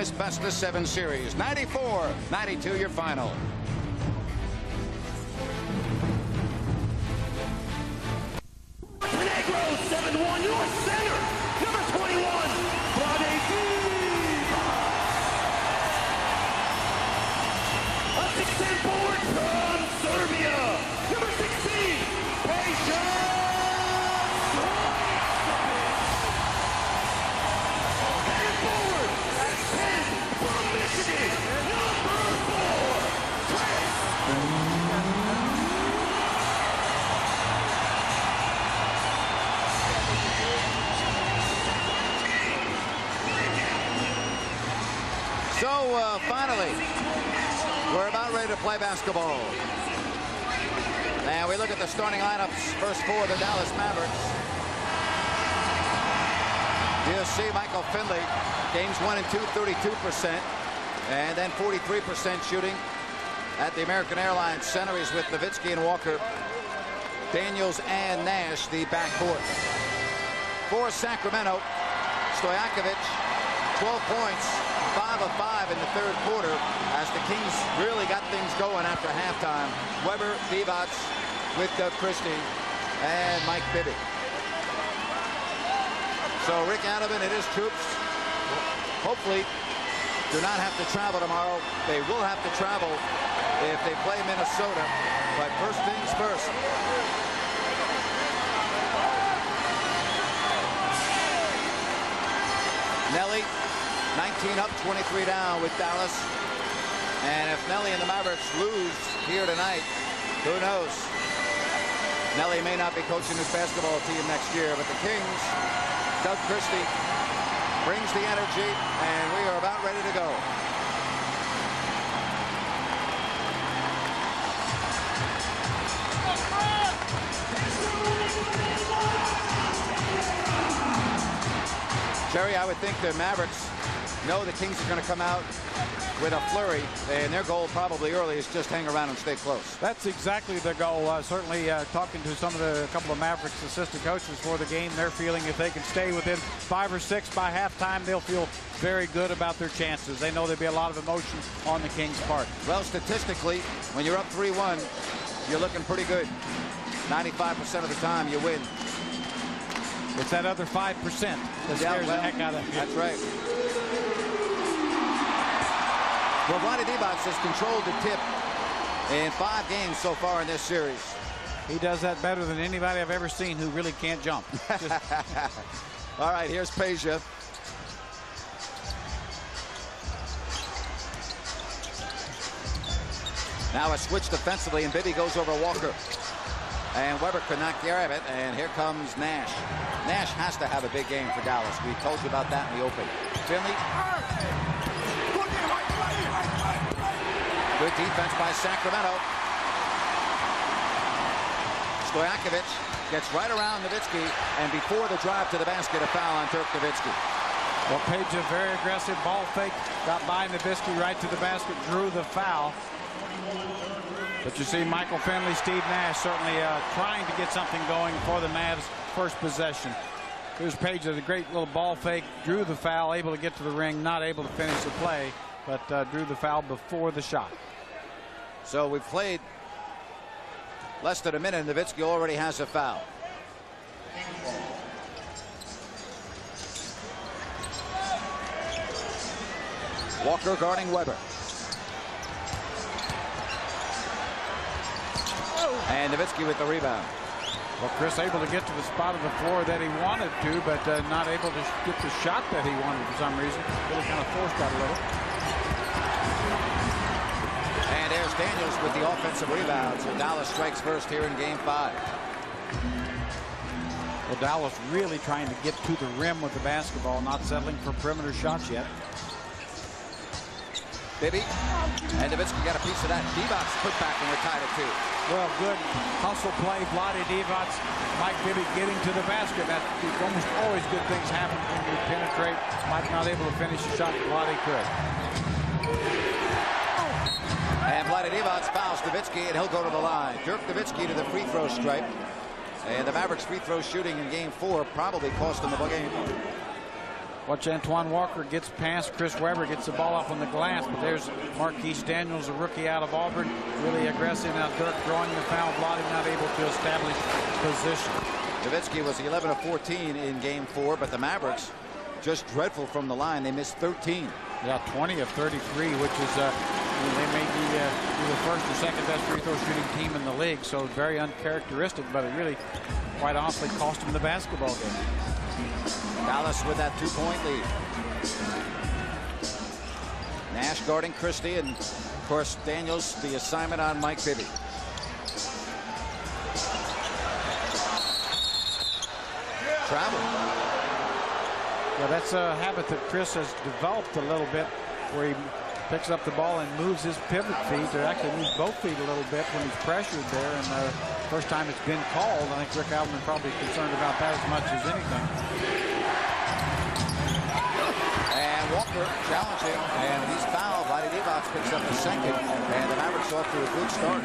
this best-of-7 series. 94-92 your final. Montenegro 7-1, your center, number 21, Vlade Divac. A 6'10" forward from Serbia, number 16, Peja. And forward, 6'10" from Michigan, number 4, Chris. So finally, we're about ready to play basketball. And we look at the starting lineups. First four, the Dallas Mavericks. You'll see Michael Finley, games 1 and 2, 32%. And then 43% shooting at the American Airlines Center. He's with Nowitzki and Walker, Daniels and Nash, the backcourt. For Sacramento, Stojakovic, 12 points. 5 of 5 in the third quarter as the Kings really got things going after halftime. Weber, Divac with Christie and Mike Bibby. So Rick Adelman and his troops hopefully do not have to travel tomorrow. They will have to travel if they play Minnesota. But first things first. Nelly, 19 up, 23 down with Dallas. And if Nelly and the Mavericks lose here tonight, who knows? Nelly may not be coaching his basketball team next year, but the Kings, Doug Christie, brings the energy, and we are about ready to go. Jerry, I would think the Mavericks know the Kings are going to come out with a flurry, and their goal probably early is just hang around and stay close. That's exactly the goal. Certainly talking to a couple of Mavericks assistant coaches for the game, they're feeling if they can stay within 5 or 6 by halftime, they'll feel very good about their chances. They know there'll be a lot of emotion on the Kings' part. Well, statistically, when you're up 3-1, you're looking pretty good. 95% of the time you win. It's that other 5% that scares the heck out of you. That's right. Well, Vlade Divac has controlled the tip in 5 games so far in this series. He does that better than anybody I've ever seen who really can't jump. All right, here's Peja. Now a switch defensively, and Bibby goes over Walker. And Weber could not grab it, and here comes Nash. Nash has to have a big game for Dallas. We told you about that in the open. Finley. Good defense by Sacramento. Stojakovic gets right around Nowitzki, and before the drive to the basket, a foul on Dirk Nowitzki. Well, Peja, very aggressive ball fake, got by Nowitzki right to the basket, drew the foul. But you see Michael Finley, Steve Nash certainly trying to get something going for the Mavs' first possession. Here's Peja, a great little ball fake, drew the foul, able to get to the ring, not able to finish the play, but drew the foul before the shot. So we've played less than a minute, and Nowitzki already has a foul. Walker guarding Weber. And Nowitzki with the rebound. Well, Chris able to get to the spot of the floor that he wanted to, but not able to get the shot that he wanted for some reason. Really kind of forced that a little. And there's Daniels with the offensive rebound. So Dallas strikes first here in game 5. Well, Dallas really trying to get to the rim with the basketball, not settling for perimeter shots yet. Bibby and Nowitzki got a piece of that. Divac put back, and we're tied at 2. Well, good hustle play. Vlade Divac, Mike Bibby getting to the basket. That's almost always good things happen when you penetrate. Mike not able to finish the shot. Vlade could. And Vlade Divac fouls Nowitzki, and he'll go to the line. Dirk Nowitzki to the free throw stripe. And the Mavericks free throw shooting in game 4 probably cost them the game. Watch Antoine Walker gets past Chris Webber, gets the ball up on the glass, but there's Marquise Daniels, a rookie out of Auburn, really aggressive. Now Dirk drawing the foul, Vlade not able to establish position. Nowitzki was 11 of 14 in game 4, but the Mavericks just dreadful from the line. They missed 13. Yeah, 20 of 33, which is they may be the first or second best free throw shooting team in the league, so very uncharacteristic, but it really quite honestly cost them the basketball game. Dallas with that 2-point lead. Nash guarding Christie, and of course Daniels the assignment on Mike Bibby. Travel. Yeah, that's a habit that Chris has developed a little bit, where he picks up the ball and moves his pivot feet, or actually moves both feet a little bit when he's pressured there. And the first time it's been called, I think Rick Alderman probably concerned about that as much as anything. And Walker challenging, and he's fouled. Vlade Divac picks up the second, and the Mavericks off to a good start.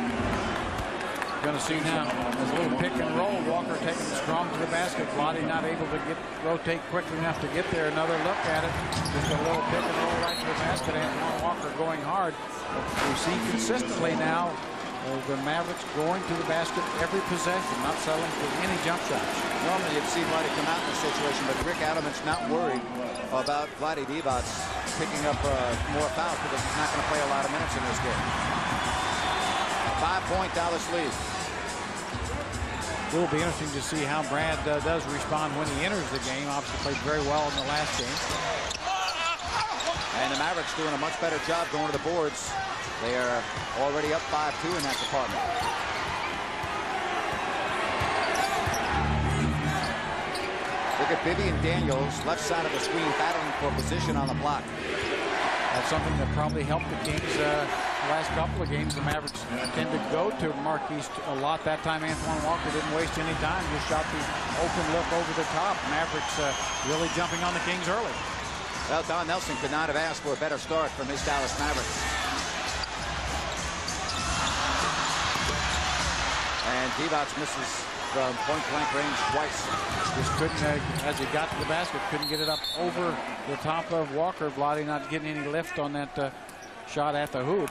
Going to see now as a little pick and roll. Walker taking it strong to the basket. Vlade not able to rotate quickly enough to get there. Another look at it. Just a little pick and roll right to the basket. Antoine Walker going hard. We see consistently now the Mavericks going to the basket every possession, not settling for any jump shots. Normally you'd see Vlade come out in this situation, but Rick Alderman's not worried about Vlade Divac picking up more fouls because he's not going to play a lot of minutes in this game. 5-point Dallas lead. It will be interesting to see how Brad does respond when he enters the game. Obviously played very well in the last game. And the Mavericks doing a much better job going to the boards. They are already up 5-2 in that department. Look at Bibby and Daniels, left side of the screen, battling for position on the block. That's something that probably helped the Kings the last couple of games. The Mavericks tend to go to Marquise a lot. That time Antoine Walker didn't waste any time, just shot the open look over the top. Mavericks really jumping on the Kings early. Well, Don Nelson could not have asked for a better start from his Dallas Mavericks. And Divac misses from point-blank range twice. Just couldn't, as he got to the basket, couldn't get it up over the top of Walker. Vlade not getting any lift on that shot at the hoop.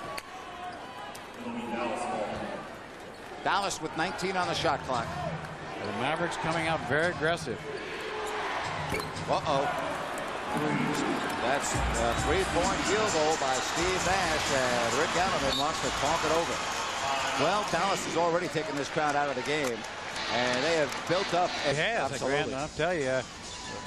Dallas with 19 on the shot clock. The Mavericks coming out very aggressive. Uh-oh. That's a three-point field goal by Steve Nash, and Rick Alderman wants to talk it over. Well, Dallas has already taken this crowd out of the game, and they have built up. Absolutely. I'll tell you,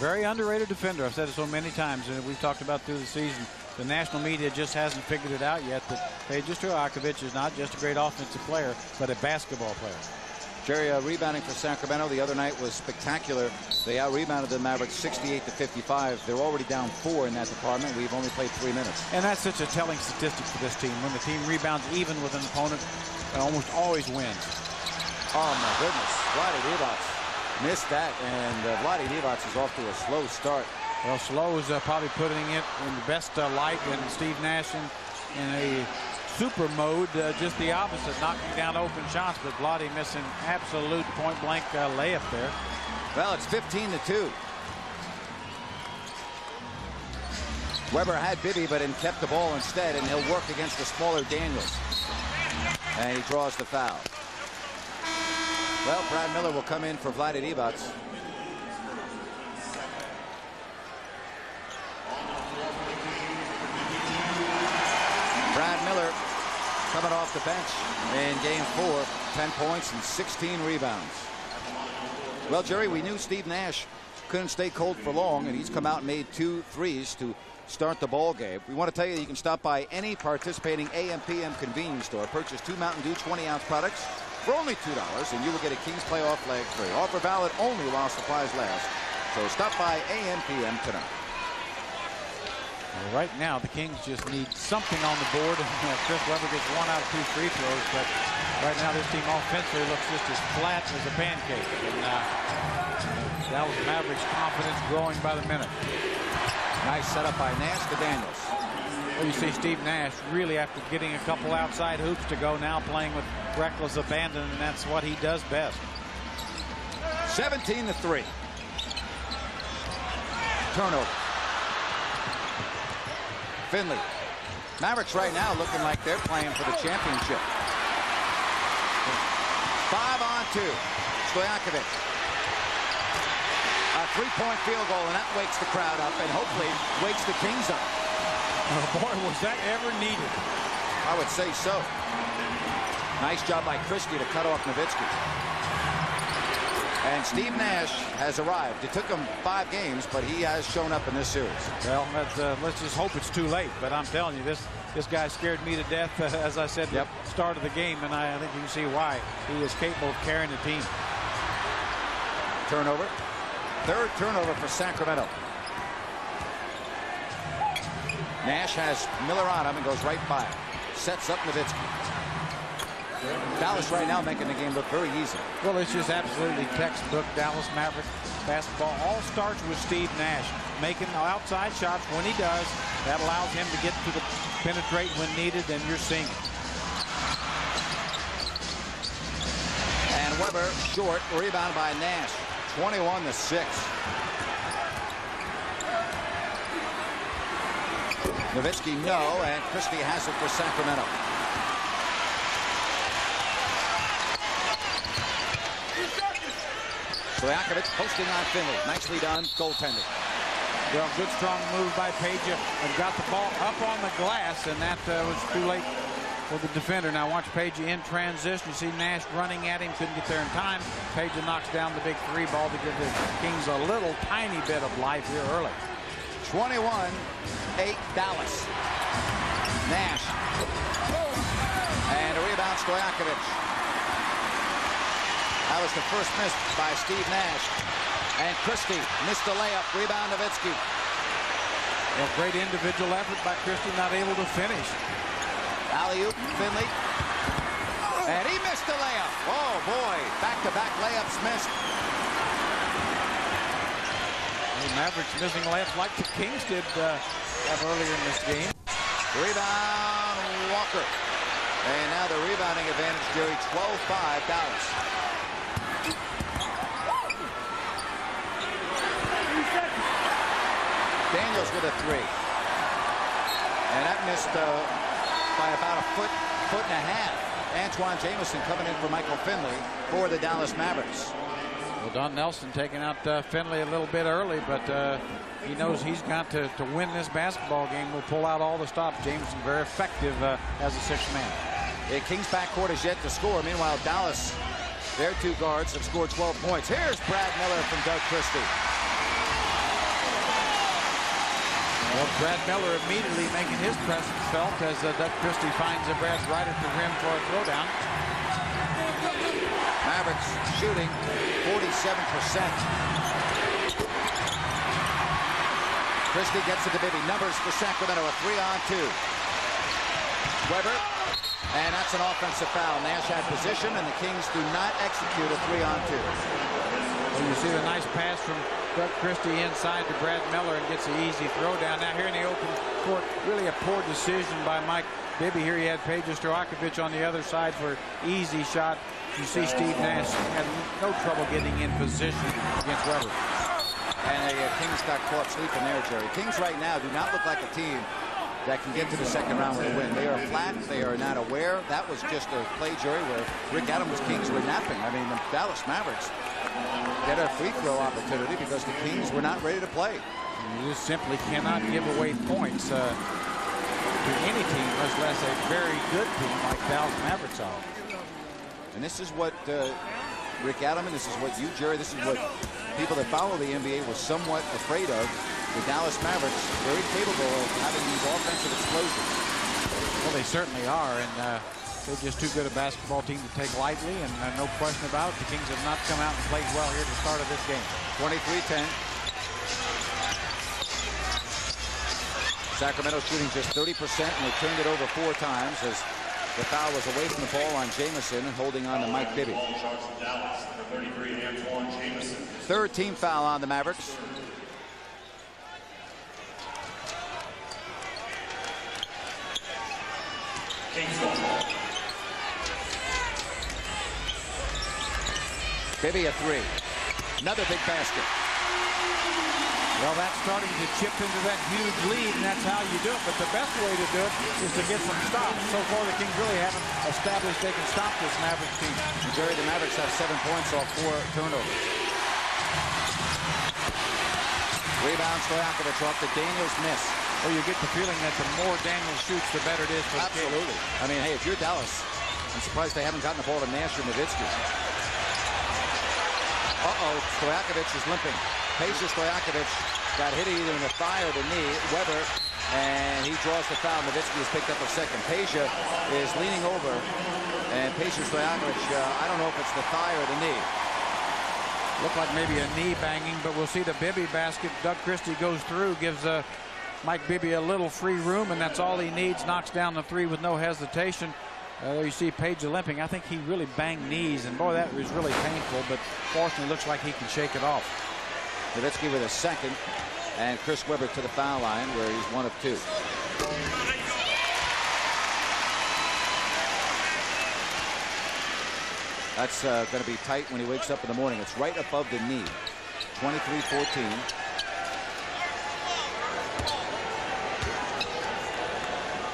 very underrated defender. I've said it so many times, and we've talked about through the season. The national media just hasn't figured it out yet that Peja Stojakovic is not just a great offensive player, but a basketball player. Jerry, rebounding for Sacramento the other night was spectacular. They out-rebounded the Mavericks 68-55. They're already down 4 in that department. We've only played 3 minutes. And that's such a telling statistic for this team. When the team rebounds even with an opponent, it almost always wins. Oh, my goodness. Vlade Divac missed that, and Vlade Divac is off to a slow start. Well, slow is probably putting it in the best light, and Steve Nash in a super mode, just the opposite, knocking down open shots, but Vlade missing absolute point-blank layup there. Well, it's 15-2. Webber had Bibby, but kept the ball instead, and he'll work against the smaller Daniels. And he draws the foul. Well, Brad Miller will come in for Vlade Divac. Brad Miller coming off the bench in game 4, 10 points and 16 rebounds. Well, Jerry, we knew Steve Nash couldn't stay cold for long, and he's come out and made 2 threes to start the ball game. We want to tell you that you can stop by any participating AM/PM convenience store, purchase 2 Mountain Dew 20-ounce products for only $2, and you will get a Kings playoff leg free. Offer valid only while supplies last. So stop by AM/PM tonight. Well, right now, the Kings just need something on the board. Chris Webber gets 1 out of 2 free throws, but right now this team offensively looks just as flat as a pancake. And that was Mavericks' confidence growing by the minute. Nice setup by Nash to Daniels. Well, you see Steve Nash really, after getting a couple outside hoops to go, now playing with reckless abandon, and that's what he does best. 17-3. Turnover. Finley. Mavericks right now looking like they're playing for the championship. 5-on-2. Stojakovic. A three-point field goal, and that wakes the crowd up and hopefully wakes the Kings up. Oh, boy, was that ever needed. I would say so. Nice job by Christie to cut off Nowitzki. And Steve Nash has arrived. It took him 5 games, but he has shown up in this series. Well, let's just hope it's too late. But I'm telling you, this guy scared me to death, as I said at the start of the game, and I think you can see why. He is capable of carrying the team. Turnover. 3rd turnover for Sacramento. Nash has Miller on him and goes right by him. Sets up Nowitzki. Dallas right now making the game look very easy. Well, it's just absolutely textbook Dallas Mavericks basketball. All starts with Steve Nash making outside shots when he does. That allows him to get to the penetrate when needed, and you're seeing it. And Weber short, rebound by Nash. 21-6. Nowitzki no, and Christie has it for Sacramento. Stojakovic posting on Finley. Nicely done, goaltending. Well, good strong move by Page and got the ball up on the glass, and that was too late for the defender. Now watch Page in transition. You see Nash running at him, couldn't get there in time. Page knocks down the big 3 ball to give the Kings a little tiny bit of life here early. 21-8 Dallas. Nash. And a rebound, Stojakovic. That was the first miss by Steve Nash. And Christie missed the layup. Rebound, Nowitzki. Well, great individual effort by Christie, not able to finish. Alley-oop, Finley. And he missed the layup. Oh, boy. Back-to-back layups missed. The Mavericks missing layups like the Kings did have earlier in this game. Rebound, Walker. And now the rebounding advantage, Jerry, 12-5 Dallas. Daniels with a 3. And that missed by about a foot and a half. Antoine Jamison coming in for Michael Finley for the Dallas Mavericks. Well, Don Nelson taking out Finley a little bit early, but he knows he's got to win this basketball game. Will pull out all the stops. Jamison very effective as a 6th man. The Kings backcourt is yet to score. Meanwhile, Dallas, their 2 guards have scored 12 points. Here's Brad Miller from Doug Christie. Well, Brad Miller immediately making his presence felt as Doug Christie finds a Brad right at the rim for a throwdown. Mavericks shooting 47%. Christie gets it to Bibby. Numbers for Sacramento, a 3-on-2. Weber, and that's an offensive foul. Nash had position, and the Kings do not execute a 3-on-2. Well, you see the nice pass from Doug Christie inside to Brad Miller and gets an easy throwdown. Now here in the open court, really a poor decision by Mike Bibby. Here he had Page Stojakovic on the other side for easy shot. You see Steve Nash had no trouble getting in position against Weber. And the Kings got caught sleeping there, Jerry. Kings right now do not look like a team that can get to the 2nd round with a win. They are flat. They are not aware. That was just a play, Jerry, where Rick Adams' Kings were napping. I mean, the Dallas Mavericks get a free throw opportunity because the Kings were not ready to play. You just simply cannot give away points to any team, much less a very good team like Dallas Mavericks are. And this is what Rick Adams, this is what you, Jerry, this is what people that follow the NBA were somewhat afraid of. The Dallas Mavericks very capable of having these offensive explosions. Well, they certainly are, and they're just too good a basketball team to take lightly, and no question about it. The Kings have not come out and played well here at the start of this game. 23-10. Sacramento shooting just 30%, and they turned it over 4 times as the foul was away from the ball on Jamison and holding on to Mike Bibby. 3rd team foul on the Mavericks. Bibby a 3. Another big basket. Well, that's starting to chip into that huge lead, and that's how you do it. But the best way to do it is to get some stops. So far, the Kings really haven't established they can stop this Mavericks team. And Jerry, the Mavericks have 7 points off 4 turnovers. Rebound, Stojakovic off the Daniels miss. Well, you get the feeling that the more Daniels shoots, the better it is for the Kings. Absolutely. I mean, hey, if you're Dallas, I'm surprised they haven't gotten the ball to Nash or Nowitzki. Stojakovic is limping. Peja Stojakovic got hit either in the thigh or the knee. Weber, and he draws the foul. Nowitzki has picked up a second. Peja is leaning over, and Peja Stojakovic, I don't know if it's the thigh or the knee. Looked like maybe a knee banging, but we'll see the Bibby basket. Doug Christie goes through, gives Mike Bibby a little free room, and that's all he needs. Knocks down the 3 with no hesitation. There you see Peja limping. I think he really banged knees, and boy, that was really painful, but fortunately looks like he can shake it off. Nowitzki with a second, and Chris Webber to the foul line where he's 1 of 2. That's going to be tight when he wakes up in the morning. It's right above the knee. 23-14.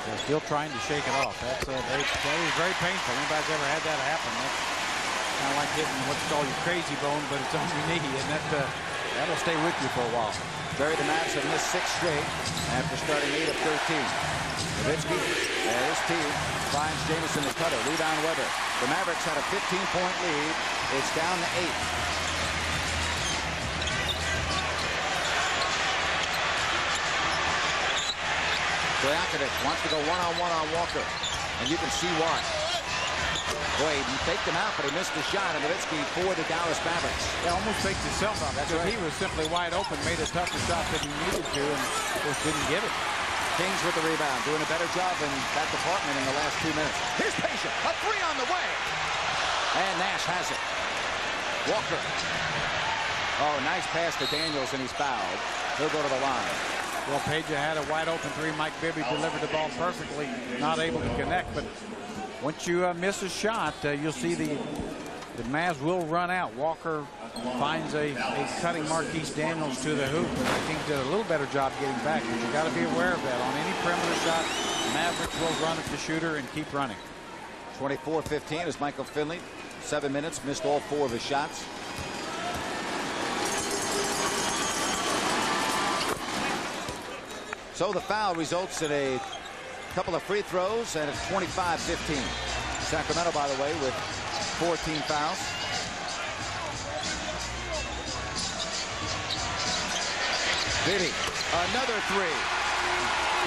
They're still trying to shake it off. That is very painful. Anybody's ever had that happen? That's kind of like hitting what's called your crazy bone, but it's on your knee, and that'll stay with you for a while. Jerry, the Mavs have missed 6 straight after starting 8 of 13. Nowitzki and his team finds Jamison the cutter. Rebound Weber. The Mavericks had a 15-point lead. It's down to 8. Stojakovic wants to go one-on-one on Walker, and you can see why. Boy, he faked him out, but he missed the shot, and Nowitzki for the Dallas Mavericks. Yeah, almost faked himself out. That's because right. He was simply wide open, made a tougher shot than he needed to, and just didn't get it. Kings with the rebound, doing a better job in that department in the last 2 minutes. Here's Peja, a 3 on the way. And Nash has it. Walker. Oh, nice pass to Daniels, and he's fouled. He'll go to the line. Well, Peja had a wide open 3. Mike Bibby delivered the ball perfectly, not able to connect. But once you miss a shot, you'll see the Mavs will run out. Walker finds a cutting Marquise Daniels to the hoop, and the Kings did a little better job getting back. But you got to be aware of that. On any perimeter shot, Mavericks will run at the shooter and keep running. 24-15 is Michael Finley. 7 minutes, missed all 4 of his shots. So the foul results in a couple of free throws, and it's 25-15. Sacramento, by the way, with 14 fouls. Bibby, another 3.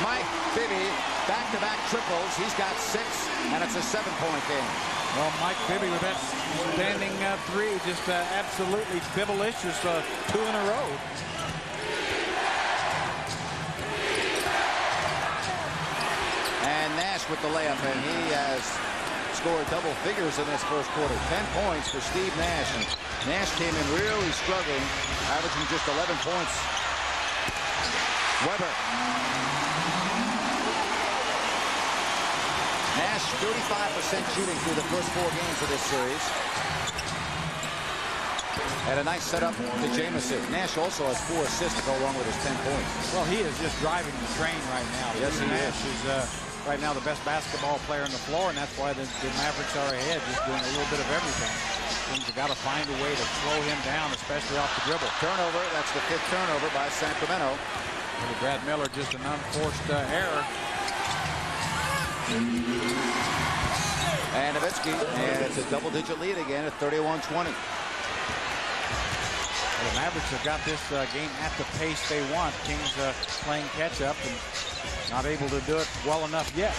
Mike Bibby, back-to-back triples. He's got 6, and it's a 7-point game. Well, Mike Bibby with that standing 3, just absolutely bibblicious, 2 in a row. And Nash with the layup, and he has scored double figures in this first quarter. 10 points for Steve Nash, and Nash came in really struggling, averaging just 11 points. Weber. Nash 35% shooting through the first 4 games of this series. And a nice setup to Jamison. Nash also has 4 assists to go along with his 10 points. Well, he is just driving the train right now. Yes, he Nash is right now the best basketball player on the floor, and that's why the Mavericks are ahead, just doing a little bit of everything. Things have got to find a way to slow him down, especially off the dribble. Turnover, that's the 5th turnover by Sacramento. And Brad Miller, just an unforced error. And Nowitzki, and it's a double-digit lead again at 31-20. The Mavericks have got this game at the pace they want. Kings playing catch-up and not able to do it well enough yet.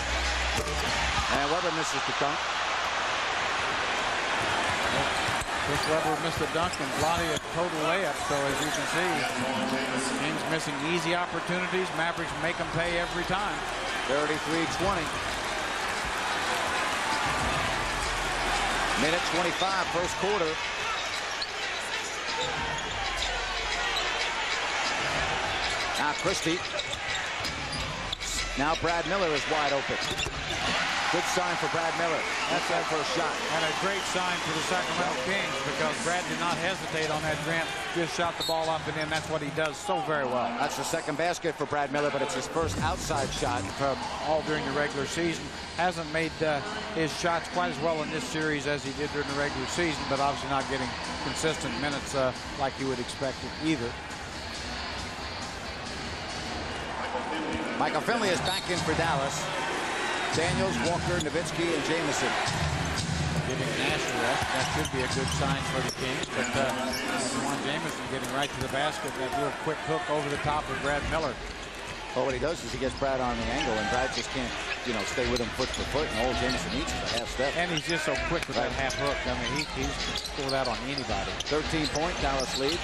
And Weber misses the dunk. Chris Webber missed the dunk and Vlade a total layup. So as you can see, Kings missing easy opportunities. Mavericks make them pay every time. 33-20. Minute 25, first quarter. Now Christie. Now Brad Miller is wide open. Good sign for Brad Miller. That's that first shot. And a great sign for the Sacramento Kings because Brad did not hesitate on that ramp. Just shot the ball up and in. That's what he does so very well. That's the second basket for Brad Miller, but it's his first outside shot. All during the regular season. Hasn't made his shots quite as well in this series as he did during the regular season, but obviously not getting consistent minutes like you would expect it either. Michael Finley is back in for Dallas. Daniels, Walker, Nowitzki, and Jamison. Giving Nash a rest. That should be a good sign for the Kings. But Juwan Jamison getting right to the basket. That real quick hook over the top of Brad Miller. Well, what he does is he gets Brad on the angle, and Brad just can't, stay with him foot for foot. And all Jamison needs is a half step. And he's just so quick with that half hook. I mean, he's score that on anybody. 13-point Dallas lead.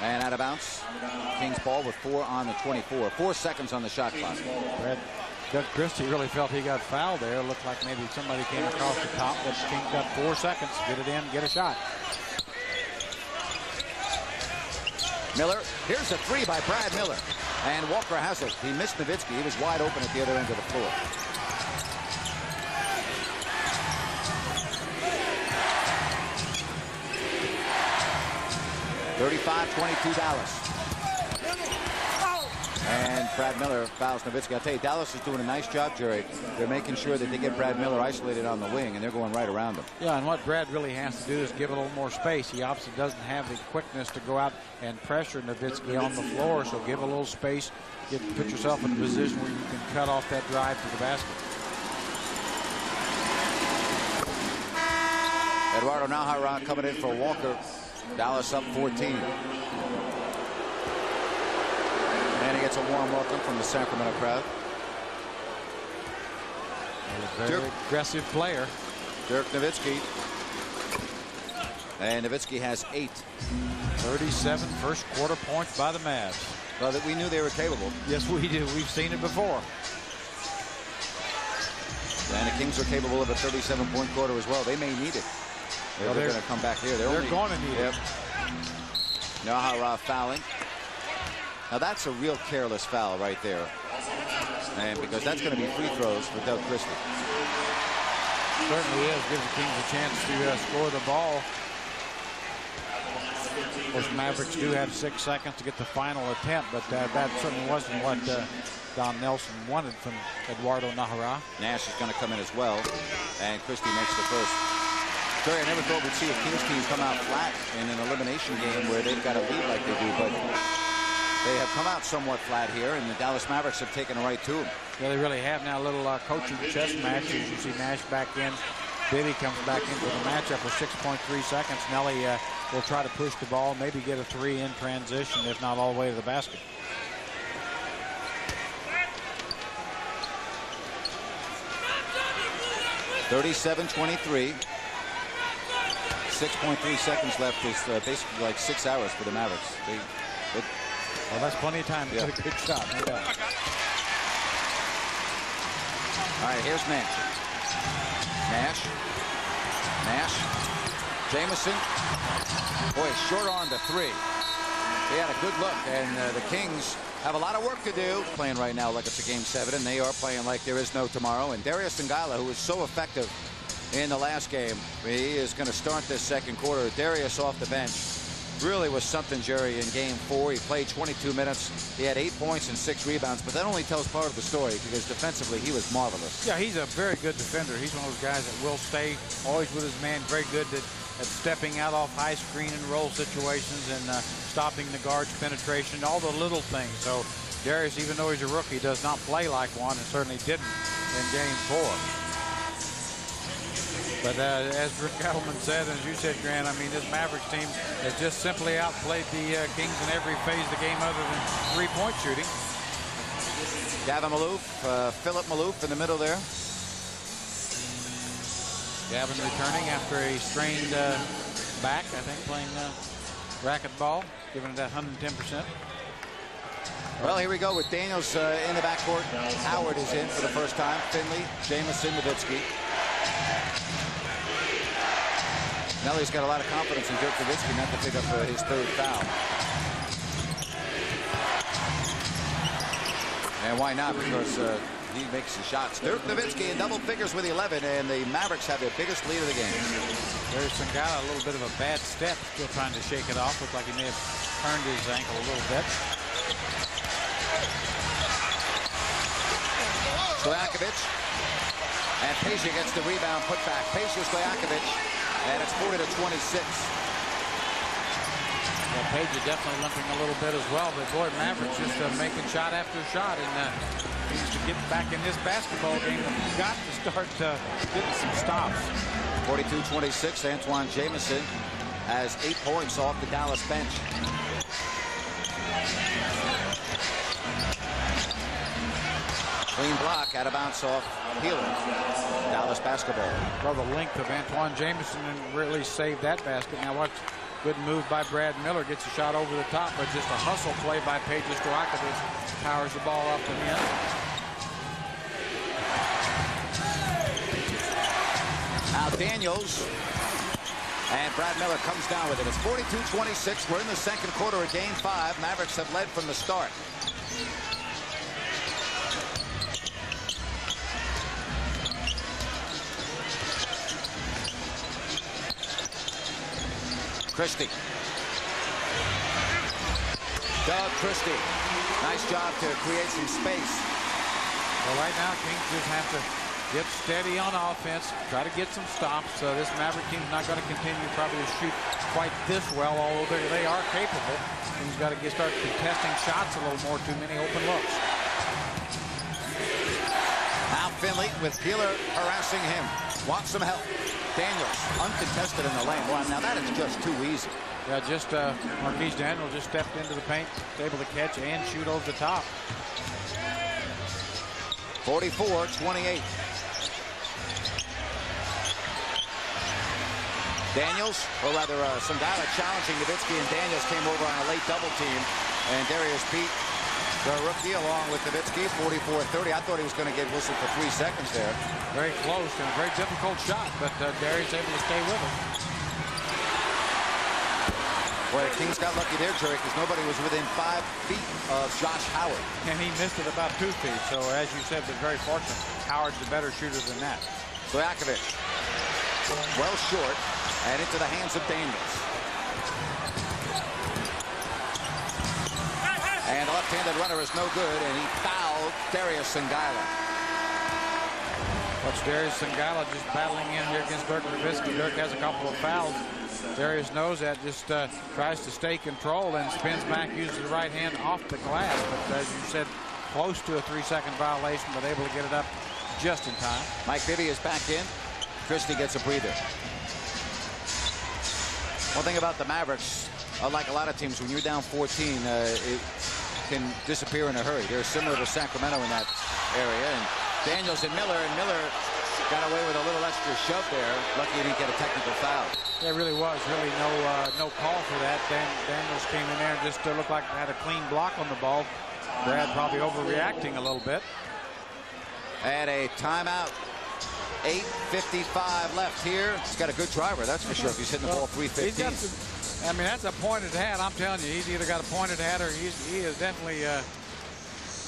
And out of bounds. Kings ball with 4 on the 24. 4 seconds on the shot clock. Doug Christie really felt he got fouled there. Looked like maybe somebody came across the top, but Kings got 4 seconds. Get it in, get a shot. Miller, here's a 3 by Brad Miller. And Walker has it. He missed Nowitzki. He was wide open at the other end of the floor. (35-22) Dallas. And Brad Miller fouls Nowitzki. I'll tell you, Dallas is doing a nice job, Jerry. They're making sure that they get Brad Miller isolated on the wing, and they're going right around him. Yeah, and what Brad really has to do is give a little more space. He obviously doesn't have the quickness to go out and pressure Nowitzki on the floor, so give a little space. Put yourself in a position where you can cut off that drive to the basket. Eduardo Nahara coming in for Walker. Dallas up 14. And he gets a warm welcome from the Sacramento crowd. A very aggressive player. Dirk Nowitzki. And Nowitzki has 8. 37 first quarter points by the Mavs. Well, that we knew they were capable. Yes, we do. We've seen it before. And the Kings are capable of a 37-point quarter as well. They may need it. They're going to come back here. They're going to need it. Nahara fouling. Now that's a real careless foul right there. And because that's going to be free throws for Doug Christie. Certainly is. Gives the Kings a chance to score the ball. Of course, Mavericks do have 6 seconds to get the final attempt, but that certainly wasn't what Don Nelson wanted from Eduardo Nahara. Nash is going to come in as well, and Christie makes the first. Sorry, I never thought we'd see a Kings team come out flat in an elimination game where they've got a lead like they do, but they have come out somewhat flat here, and the Dallas Mavericks have taken it right to them. Yeah, they really have now. A little coaching chess match as you see Nash back in. Bibby comes back into the matchup with 6.3 seconds. Nelly will try to push the ball, maybe get a 3 in transition, if not all the way to the basket. (37-23). 6.3 seconds left is basically like 6 hours for the Mavericks. Well, that's plenty of time to get a good shot. No doubt. All right, here's Nash. Nash. Jamison. Boy, short arm to 3. He had a good look, and the Kings have a lot of work to do. Playing right now like it's a game 7, and they are playing like there is no tomorrow. And Darius Ngala, who was so effective in the last game, he is going to start this second quarter. Darius off the bench really was something, Jerry, in game 4. He played 22 minutes. He had 8 points and 6 rebounds, but that only tells part of the story because defensively he was marvelous. Yeah, he's a very good defender. He's one of those guys that will stay always with his man. Very good at stepping out off high screen and roll situations and stopping the guard's penetration, all the little things. So Darius, even though he's a rookie, does not play like one, and certainly didn't in game 4. But as Rick Gettleman said, and as you said, Grant, I mean, this Mavericks team has just simply outplayed the Kings in every phase of the game other than three-point shooting. Gavin Maloof, Philip Maloof in the middle there. Gavin returning after a strained back, I think, playing racquetball, giving it that 110%. Well, here we go with Daniels in the backcourt. Howard is in for the first time. Finley, Jamison, Nowitzki. Nelly's got a lot of confidence in Dirk Nowitzki not to pick up his 3rd foul. And why not? Because he makes the shots. Dirk Nowitzki in double figures with 11, and the Mavericks have their biggest lead of the game. There's Sangala, a little bit of a bad step, still trying to shake it off. Looks like he may have turned his ankle a little bit. Stojakovic. And Peja gets the rebound put back. Peja, Stojakovic, and it's 40-26. Well, Page is definitely limping a little bit as well, but boy, Mavericks just making shot after shot, and needs to get back in this basketball game. He's got to start getting some stops. 42-26, Antoine Jamison has 8 points off the Dallas bench. Clean block, out of bounce off Healer. Dallas basketball. Well, the length of Antoine Jamison really saved that basket. Now watch. Good move by Brad Miller. Gets a shot over the top, but just a hustle play by Peja Stojakovic. Powers the ball up and in. Now Daniels. And Brad Miller comes down with it. It's 42-26. We're in the second quarter of game 5. Mavericks have led from the start. Christie. Doug Christie. Nice job to create some space. Well, right now, Kings just have to get steady on offense, try to get some stops. This Maverick team's not going to continue probably to shoot quite this well, although they are capable. He's got to start contesting shots a little more. Too many open looks. Now Finley with Peeler harassing him. Wants some help. Daniels uncontested in the lane. Well, now that is just too easy. Yeah, just Marquise Daniels just stepped into the paint, able to catch and shoot over the top. 44-28. Daniels, or rather Sangala challenging Nowitzki, and Daniels came over on a late double team, and Darius beat the rookie along with Nowitzki. 44-30. I thought he was going to get whistled for 3 seconds there. Very close and a very difficult shot, but Darius able to stay with it. Boy, the Kings got lucky there, Jerry, because nobody was within 5 feet of Josh Howard. And he missed it about 2 feet. So, as you said, was very fortunate. Howard's the better shooter than that. Stojakovic, well short, and into the hands of Daniels. And the left-handed runner is no good, and he fouled Darius Sangala. Watch Darius Sangala just battling in here against Dirk Nowitzki. Dirk has a couple of fouls. Darius knows that, just tries to stay controlled and spins back, uses the right hand off the glass. But as you said, close to a 3-second violation, but able to get it up just in time. Mike Bibby is back in. Christie gets a breather. One thing about the Mavericks, unlike a lot of teams, when you're down 14, it can disappear in a hurry. They're similar to Sacramento in that area. And Daniels and Miller got away with a little extra shove there. Lucky he didn't get a technical foul. There really was no call for that. Daniels came in there and just looked like had a clean block on the ball. Brad probably overreacting a little bit. And a timeout. 8:55 left here. He's got a good driver, that's for sure, if he's hitting the ball 315. I mean, that's a pointed hat. I'm telling you, he's either got a pointed hat or he has definitely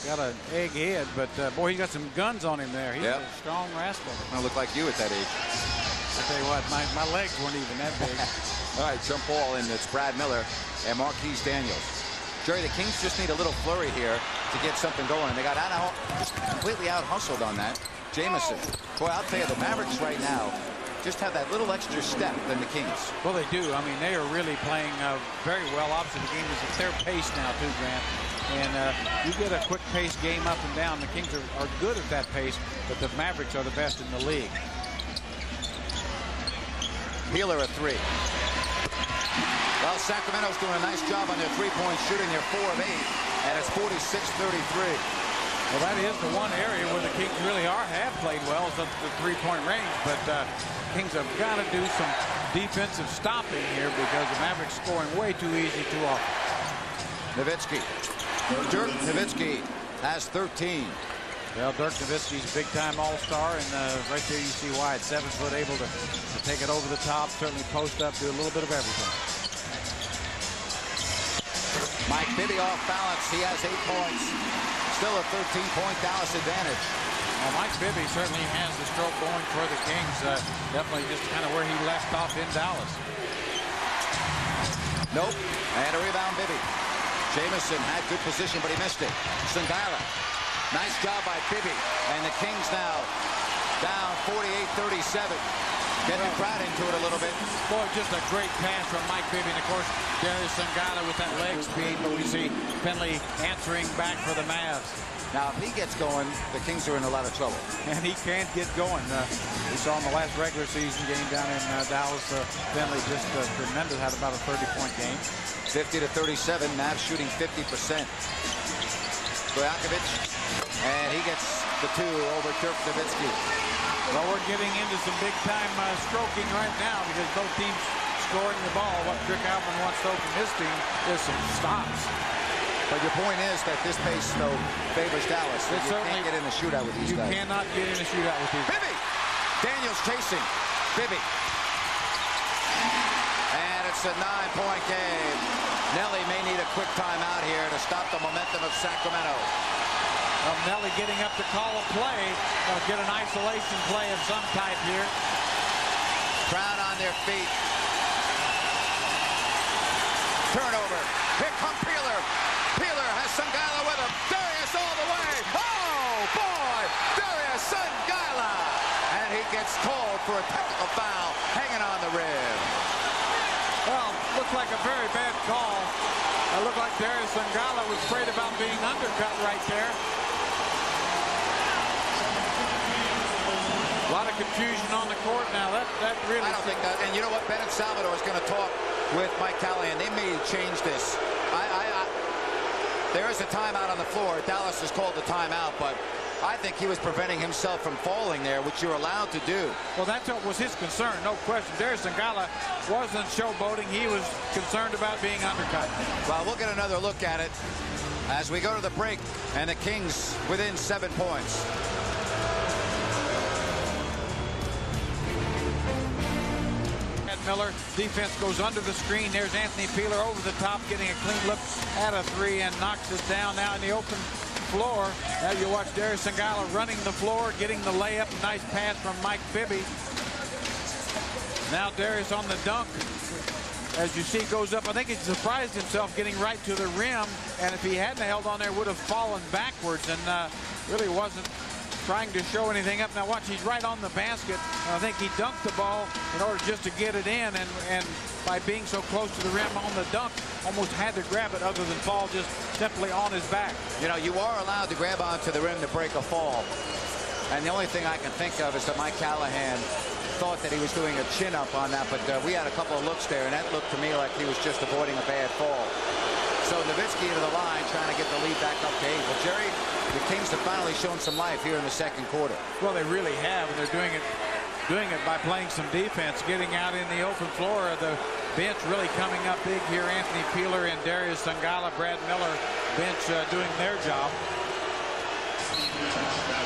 got an egg head. But, boy, he got some guns on him there. He's a strong rascal. I look like you at that age. I tell you what, my legs weren't even that big. All right, jump ball, and it's Brad Miller and Marquise Daniels. Jerry, the Kings just need a little flurry here to get something going. They got just completely out-hustled on that. Jamison. Boy, I'll tell you, the Mavericks right now just have that little extra step than the Kings. Well, they do. I mean, they are really playing very well. Obviously, the game is at their pace now, too, Grant. And you get a quick-paced game up and down. The Kings are good at that pace, but the Mavericks are the best in the league. Peeler a 3. Well, Sacramento's doing a nice job on their three-point shooting. They're 4 of 8, and it's 46-33. Well, that is the one area where the Kings really have played well, is up to the three-point range. But Kings have got to do some defensive stopping here because the Mavericks scoring way too easy too often. Nowitzki. Dirk Nowitzki has 13. Well, Dirk Nowitzki's a big-time all-star, and right there you see why. At 7 foot, able to take it over the top, certainly post up, do a little bit of everything. Mike Bibby off balance. He has 8 points. still a 13-point Dallas advantage. Well, Mike Bibby certainly has the stroke going for the Kings. Definitely just kind of where he left off in Dallas. Nope. And a rebound, Bibby. Jamison had good position, but he missed it. Sangala. Nice job by Bibby. And the Kings now down 48-37. Getting Pratt into it a little bit. Boy, just a great pass from Mike Bibby. And, of course, Darius Sangala with that leg speed. But we see Finley answering back for the Mavs. Now, if he gets going, the Kings are in a lot of trouble. And he can't get going. We saw in the last regular season game down in Dallas, Finley just tremendous, had about a 30-point game. 50-37, Mavs shooting 50%. Stojakovic, and he gets the two over Dirk Nowitzki. Well, we're getting into some big-time stroking right now because both teams scoring the ball. What Rick Alvin wants, though, from his team is some stops. But your point is that this pace, though, favors Dallas. You can't get in a shootout with these guys. You cannot get in a shootout with these guys. Bibby! Daniels chasing. Bibby. And it's a 9-point game. Nelly may need a quick timeout here to stop the momentum of Sacramento. Well, Nelly getting up to call a play. Get an isolation play of some type here. Crowd on their feet. Turnover. Here comes Peeler. Peeler has Sangala with him. Darius all the way. Oh, boy. Darius Sangala. And he gets called for a technical foul hanging on the rim. Well, looks like a very bad call. It looked like Darius Sangala was afraid about being undercut right there. A lot of confusion on the court now. That really... I don't think that... And you know what? Bennett Salvador is going to talk with Mike Callahan. They may change this. There is a timeout on the floor. Dallas has called the timeout, but I think he was preventing himself from falling there, which you're allowed to do. Well, that's what was his concern, no question. Darius Sangala wasn't showboating. He was concerned about being undercut. Well, we'll get another look at it as we go to the break, and the Kings within 7 points. Miller, defense goes under the screen. There's Anthony Peeler over the top, getting a clean look at a three and knocks it down now in the open floor. Now you watch Darius Sangala running the floor, getting the layup. Nice pass from Mike Bibby. Now Darius on the dunk. As you see, goes up. I think he surprised himself getting right to the rim, and if he hadn't held on there, would have fallen backwards and really wasn't trying to show anything up. Now watch, he's right on the basket. And I think he dunked the ball in order just to get it in, and by being so close to the rim on the dunk, almost had to grab it other than fall just simply on his back. You know, you are allowed to grab onto the rim to break a fall. And the only thing I can think of is that Mike Callahan thought that he was doing a chin-up on that, but we had a couple of looks there, and that looked to me like he was just avoiding a bad fall. So Nowitzki into the line, trying to get the lead back up to 8. Well, Jerry, the Kings have finally shown some life here in the second quarter. Well, they really have, and they're doing it by playing some defense, getting out in the open floor. The bench really coming up big here. Anthony Peeler and Darius Sangala, Brad Miller, bench doing their job.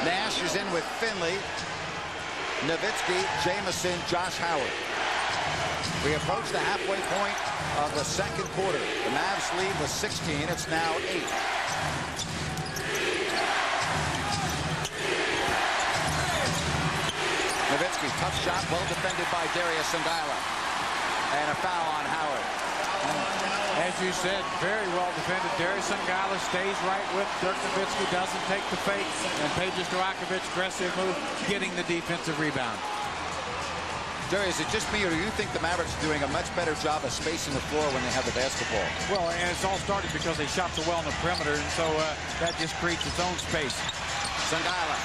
Nash is in with Finley, Nowitzki, Jamison, Josh Howard. We approach the halfway point of the second quarter. The Mavs lead was 16. It's now 8. Nowitzki, tough shot, well defended by Darius Sangala. And a foul on Howard. As you said, very well defended. Darius Sangala stays right with Dirk Nowitzki, doesn't take the fake, and Peja Stojakovic, aggressive move, getting the defensive rebound. Jerry, is it just me, or do you think the Mavericks are doing a much better job of spacing the floor when they have the basketball? Well, and it's all started because they shot so well on the perimeter, and so that just creates its own space. Sangala.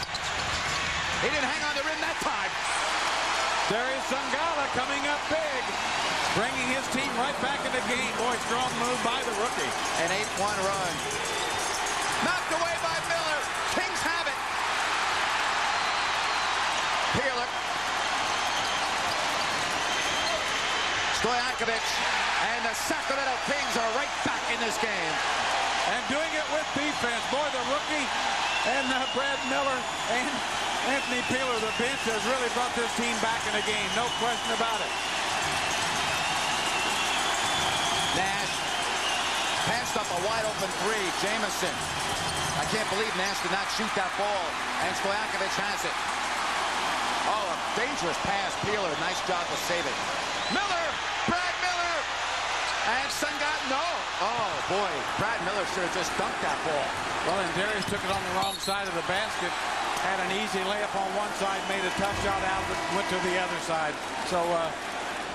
He didn't hang on the rim that time. Darius Sangala coming up big, bringing his team right back in the game. Boy, strong move by the rookie. An 8-1 run. Knocked away by Miller. Kings have it. Peeler. Stojakovic, and the Sacramento Kings are right back in this game. And doing it with defense. Boy, the rookie and Brad Miller and Anthony Peeler, the bench, has really brought this team back in the game. No question about it. Nash passed up a wide open three. Jamison. I can't believe Nash did not shoot that ball, and Stojakovic has it. Oh, a dangerous pass. Peeler, nice job to save it. Miller, Brad Miller, and Sangata, no. Oh, boy, Brad Miller should have just dunked that ball. Well, and Darius took it on the wrong side of the basket. Had an easy layup on one side, made a tough shot out of it, went to the other side. So,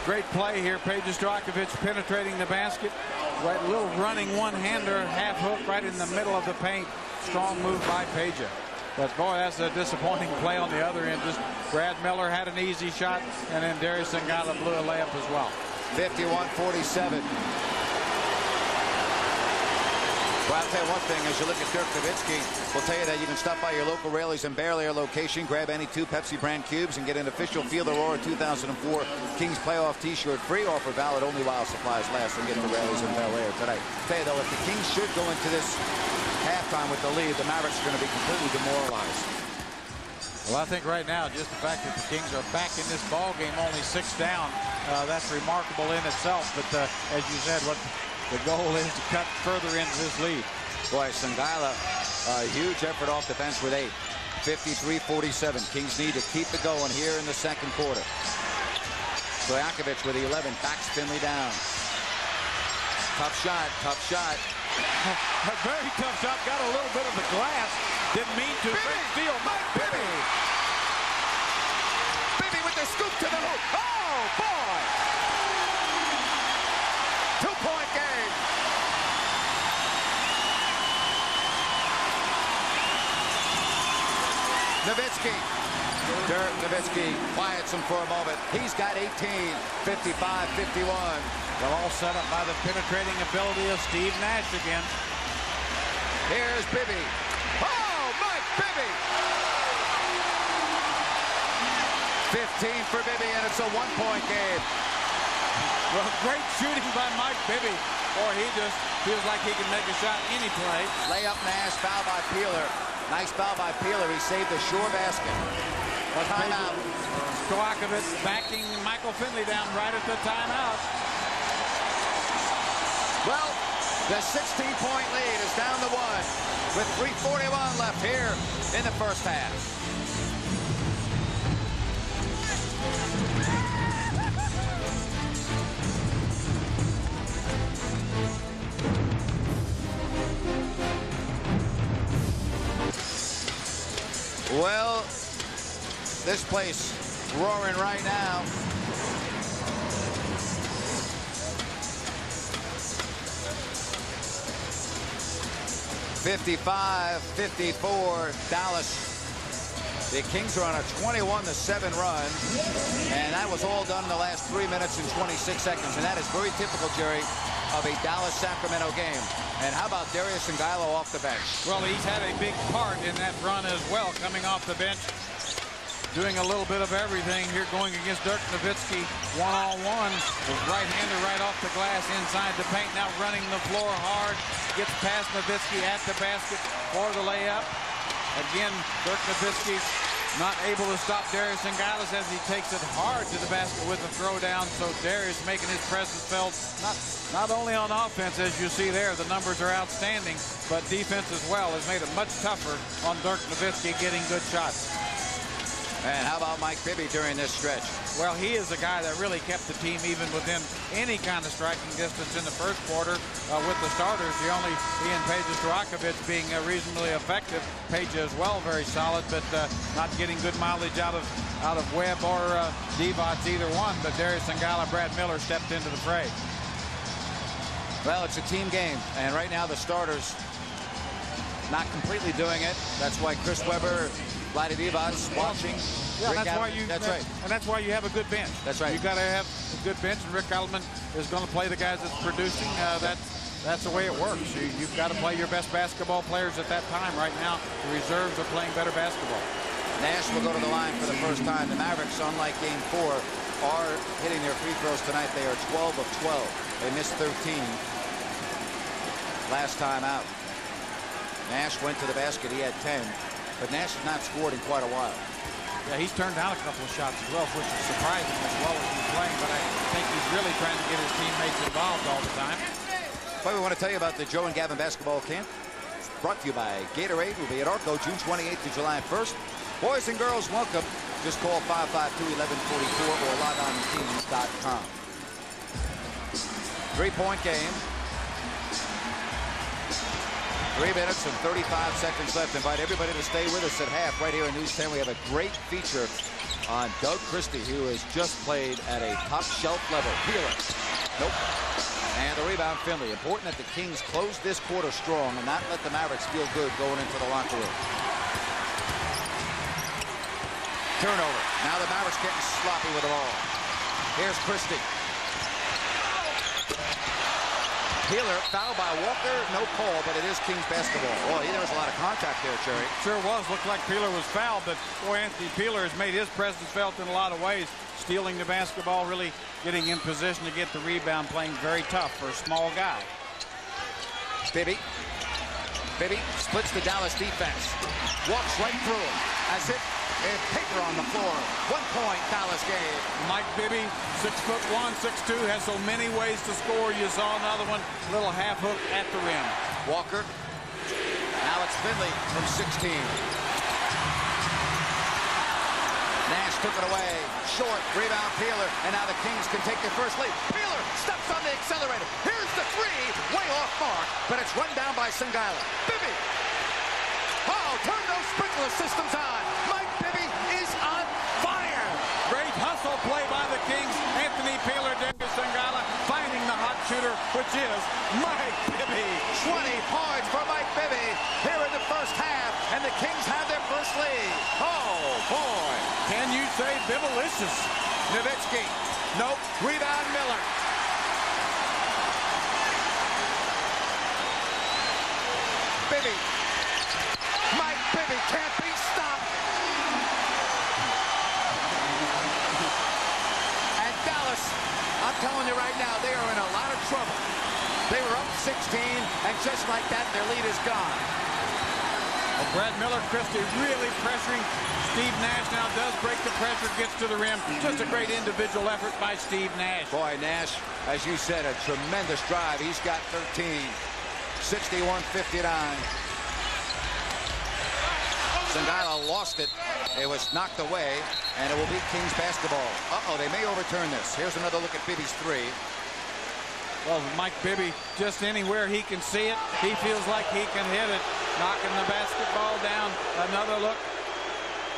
great play here. Peja Stojakovic penetrating the basket. Right, little running one-hander, half hook right in the middle of the paint. Strong move by Peja. But, boy, that's a disappointing play on the other end. Just Brad Miller had an easy shot, and then Darius Sangata blew a layup as well. 51-47. Well, I'll tell you one thing, as you look at Dirk Nowitzki, we'll tell you that you can stop by your local Raley's and Bear Layer location, grab any 2 Pepsi brand cubes, and get an official Feel the Roar 2004 Kings Playoff t-shirt free. Offer valid only while supplies last, and get to Raley's and Bear Layer tonight. I'll tell you though, if the Kings should go into this halftime with the lead, the Mavericks are going to be completely demoralized. Well, I think right now, just the fact that the Kings are back in this ball game, only 6 down, that's remarkable in itself. But as you said, what the goal is to cut further into this lead. Boy, Sangala, a huge effort off the bench with 8. 53-47. Kings need to keep it going here in the second quarter. Stojakovic with the 11, backs Finley down. Tough shot, tough shot. A very tough shot, got a little bit of the glass. Didn't mean to. Great steal, Mike Bibby. Bibby with the scoop to the hoop. Oh, boy. 2-point game. Nowitzki. Dirk Nowitzki quiets him for a moment. He's got 18. 55-51. Well, all set up by the penetrating ability of Steve Nash again. Here's Bibby. Oh, Mike Bibby. 15 for Bibby, and it's a 1-point game. Well, great shooting by Mike Bibby. Or he just feels like he can make a shot any play. Layup Nash, foul by Peeler. Nice foul by Peeler. He saved the shore basket. Timeout. Stojakovic backing Michael Finley down right at the timeout. Well, the 16-point lead is down to 1 with 3:41 left here in the first half. Well, this place roaring right now. (55-54) Dallas. The Kings are on a 21-7 run, and that was all done in the last 3 minutes and 26 seconds, and that is very typical, Jerry, of a Dallas-Sacramento game. And how about Darius Sangalo off the bench? Well, he's had a big part in that run as well, coming off the bench, doing a little bit of everything here, going against Dirk Nowitzki one-on-one. His right-hander right off the glass inside the paint, now running the floor hard. Gets past Nowitzki at the basket for the layup. Again, Dirk Nowitzki not able to stop Darius Sangalo as he takes it hard to the basket with the throwdown. So Darius making his presence felt not only on offense, as you see there, the numbers are outstanding, but defense as well has made it much tougher on Dirk Nowitzki getting good shots. And how about Mike Bibby during this stretch? Well, he is a guy that really kept the team even within any kind of striking distance in the first quarter with the starters. He and Peja Stojakovic being reasonably effective. Peja as well, very solid, but not getting good mileage out of Webb or Divac, either one. But Darius Sangalo, Brad Miller stepped into the fray. Well, it's a team game, and right now the starters not completely doing it. That's why Chris Webber, Vlade Divac watching. Yeah, that's why you have a good bench. That's right. You got to have a good bench, and Rick Edelman is going to play the guys that's producing. That's the way it works. You've got to play your best basketball players at that time. Right now, the reserves are playing better basketball. Nash will go to the line for the first time. The Mavericks, unlike Game 4, are hitting their free throws tonight. They are 12 of 12. They missed 13 last time out. Nash went to the basket. He had 10. But Nash has not scored in quite a while. Yeah, he's turned down a couple of shots as well, which is surprising as well as he's playing. But I think he's really trying to get his teammates involved all the time. But we want to tell you about the Joe and Gavin basketball camp brought to you by Gatorade. Will be at Arco June 28th to July 1st. Boys and girls, welcome. Just call 552-1144 or log on to Kings.com. 3-point game. 3 minutes and 35 seconds left. Invite everybody to stay with us at half right here on News 10. We have a great feature on Doug Christie, who has just played at a top shelf level. Peeler. Nope. And the rebound, Finley. Important that the Kings close this quarter strong and not let the Mavericks feel good going into the locker room. Turnover. Now the Mavericks getting sloppy with the ball. Here's Christie. Peeler, foul by Walker, no call, but it is Kings basketball. Well, there was a lot of contact there, Jerry. Sure was. Looked like Peeler was fouled, but boy, Anthony Peeler has made his presence felt in a lot of ways. Stealing the basketball, really getting in position to get the rebound, playing very tough for a small guy. Bibby splits the Dallas defense. Walks right through him. As it is paper on the floor. 1 point Dallas game. Mike Bibby, 6'1", 6'2", has so many ways to score. You saw another one, little half hook at the rim. Walker. Alex Finley from 16. Nash took it away. Short, rebound Peeler. And now the Kings can take their first lead. Peeler steps on the accelerator. Here's the three. Way off mark. But it's run down by Singala. Bibby. Oh, turn those sprinkler systems on. Mike Bibby is on fire. Great hustle play by the Kings. Anthony Peeler, Darius Singala finding the hot shooter, which is Mike Bibby. 20 points for Mike Bibby here in the first half. And the Kings have their first lead. Oh, boy. Can you say Bibblicious? Nowitzki. Nope. Rebound Miller. Bibby. Mike Bibby can't be stopped. And Dallas, I'm telling you right now, they are in a lot of trouble. They were up 16, and just like that, their lead is gone. Well, Brad Miller, Christie really pressuring. Steve Nash now does break the pressure, gets to the rim. Just a great individual effort by Steve Nash. Boy, Nash, as you said, a tremendous drive. He's got 13. 61-59. Singala lost it. It was knocked away, and it will be Kings basketball. Uh-oh, they may overturn this. Here's another look at Bibby's three. Well, Mike Bibby, just anywhere he can see it, he feels like he can hit it. Knocking the basketball down. Another look.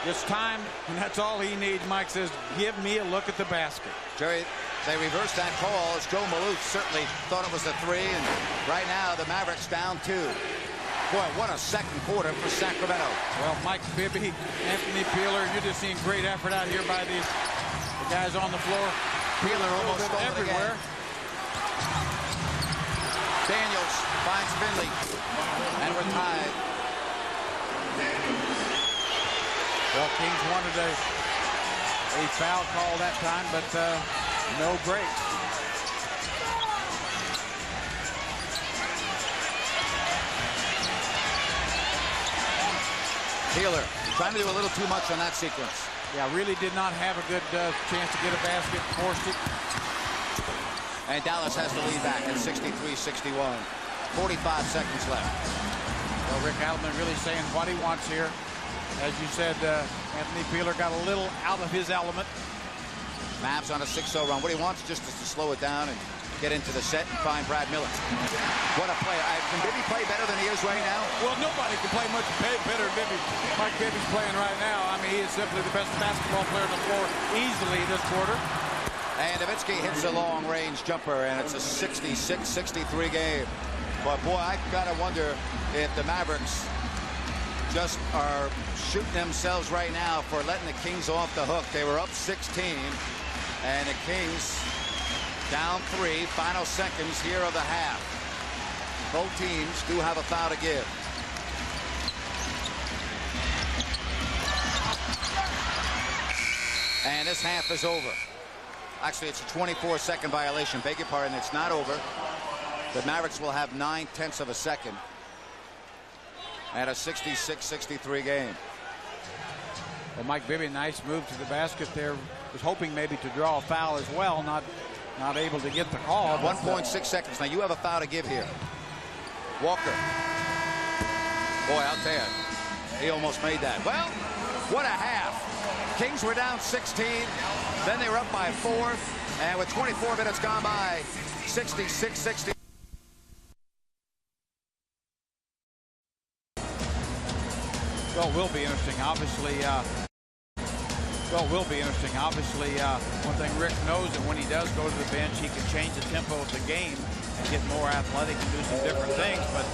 It's time, and that's all he needs. Mike says, give me a look at the basket. Jerry, they reversed that call as Joe Maloof certainly thought it was a three, and right now the Mavericks down 2. Boy, what a second quarter for Sacramento. Well, Mike Bibby, Anthony Peeler, you're just seeing great effort out here by the guys on the floor. Peeler almost stole it everywhere. again. Daniels finds Finley, and we're tied. Well, Kings wanted a foul call that time, but no break. Peeler trying to do a little too much on that sequence. Yeah, really did not have a good chance to get a basket, forced it. And Dallas has to lead back at 63-61. 45 seconds left. Well, Rick Adelman really saying what he wants here. As you said, Anthony Peeler got a little out of his element. Mavs on a 6-0 run. What he wants just is to slow it down and get into the set and find Brad Miller. What a play. Can Bibby play better than he is right now? Well, nobody can play much better than Bibby. Mike Bibby's playing right now. I mean, he is simply the best basketball player on the floor easily this quarter. And Nowitzki hits a long-range jumper, and it's a 66-63 game. But, boy, I got to wonder if the Mavericks just are shooting themselves right now for letting the Kings off the hook. They were up 16, and the Kings down 3, final seconds here of the half. Both teams do have a foul to give. And this half is over. Actually, it's a 24-second violation. Beg your pardon, it's not over. The Mavericks will have 9/10 of a second at a 66-63 game. Well, Mike Bibby, nice move to the basket there. Was hoping maybe to draw a foul as well. Not able to get the call. 1.6 seconds. Now you have a foul to give here. Walker. Boy, I'll tell you, he almost made that. Well, what a half. Kings were down 16. Then they were up by 4. And with 24 minutes gone by, 66-60. Well, will be interesting. Obviously, one thing Rick knows that when he does go to the bench, he can change the tempo of the game and get more athletic and do some different things. But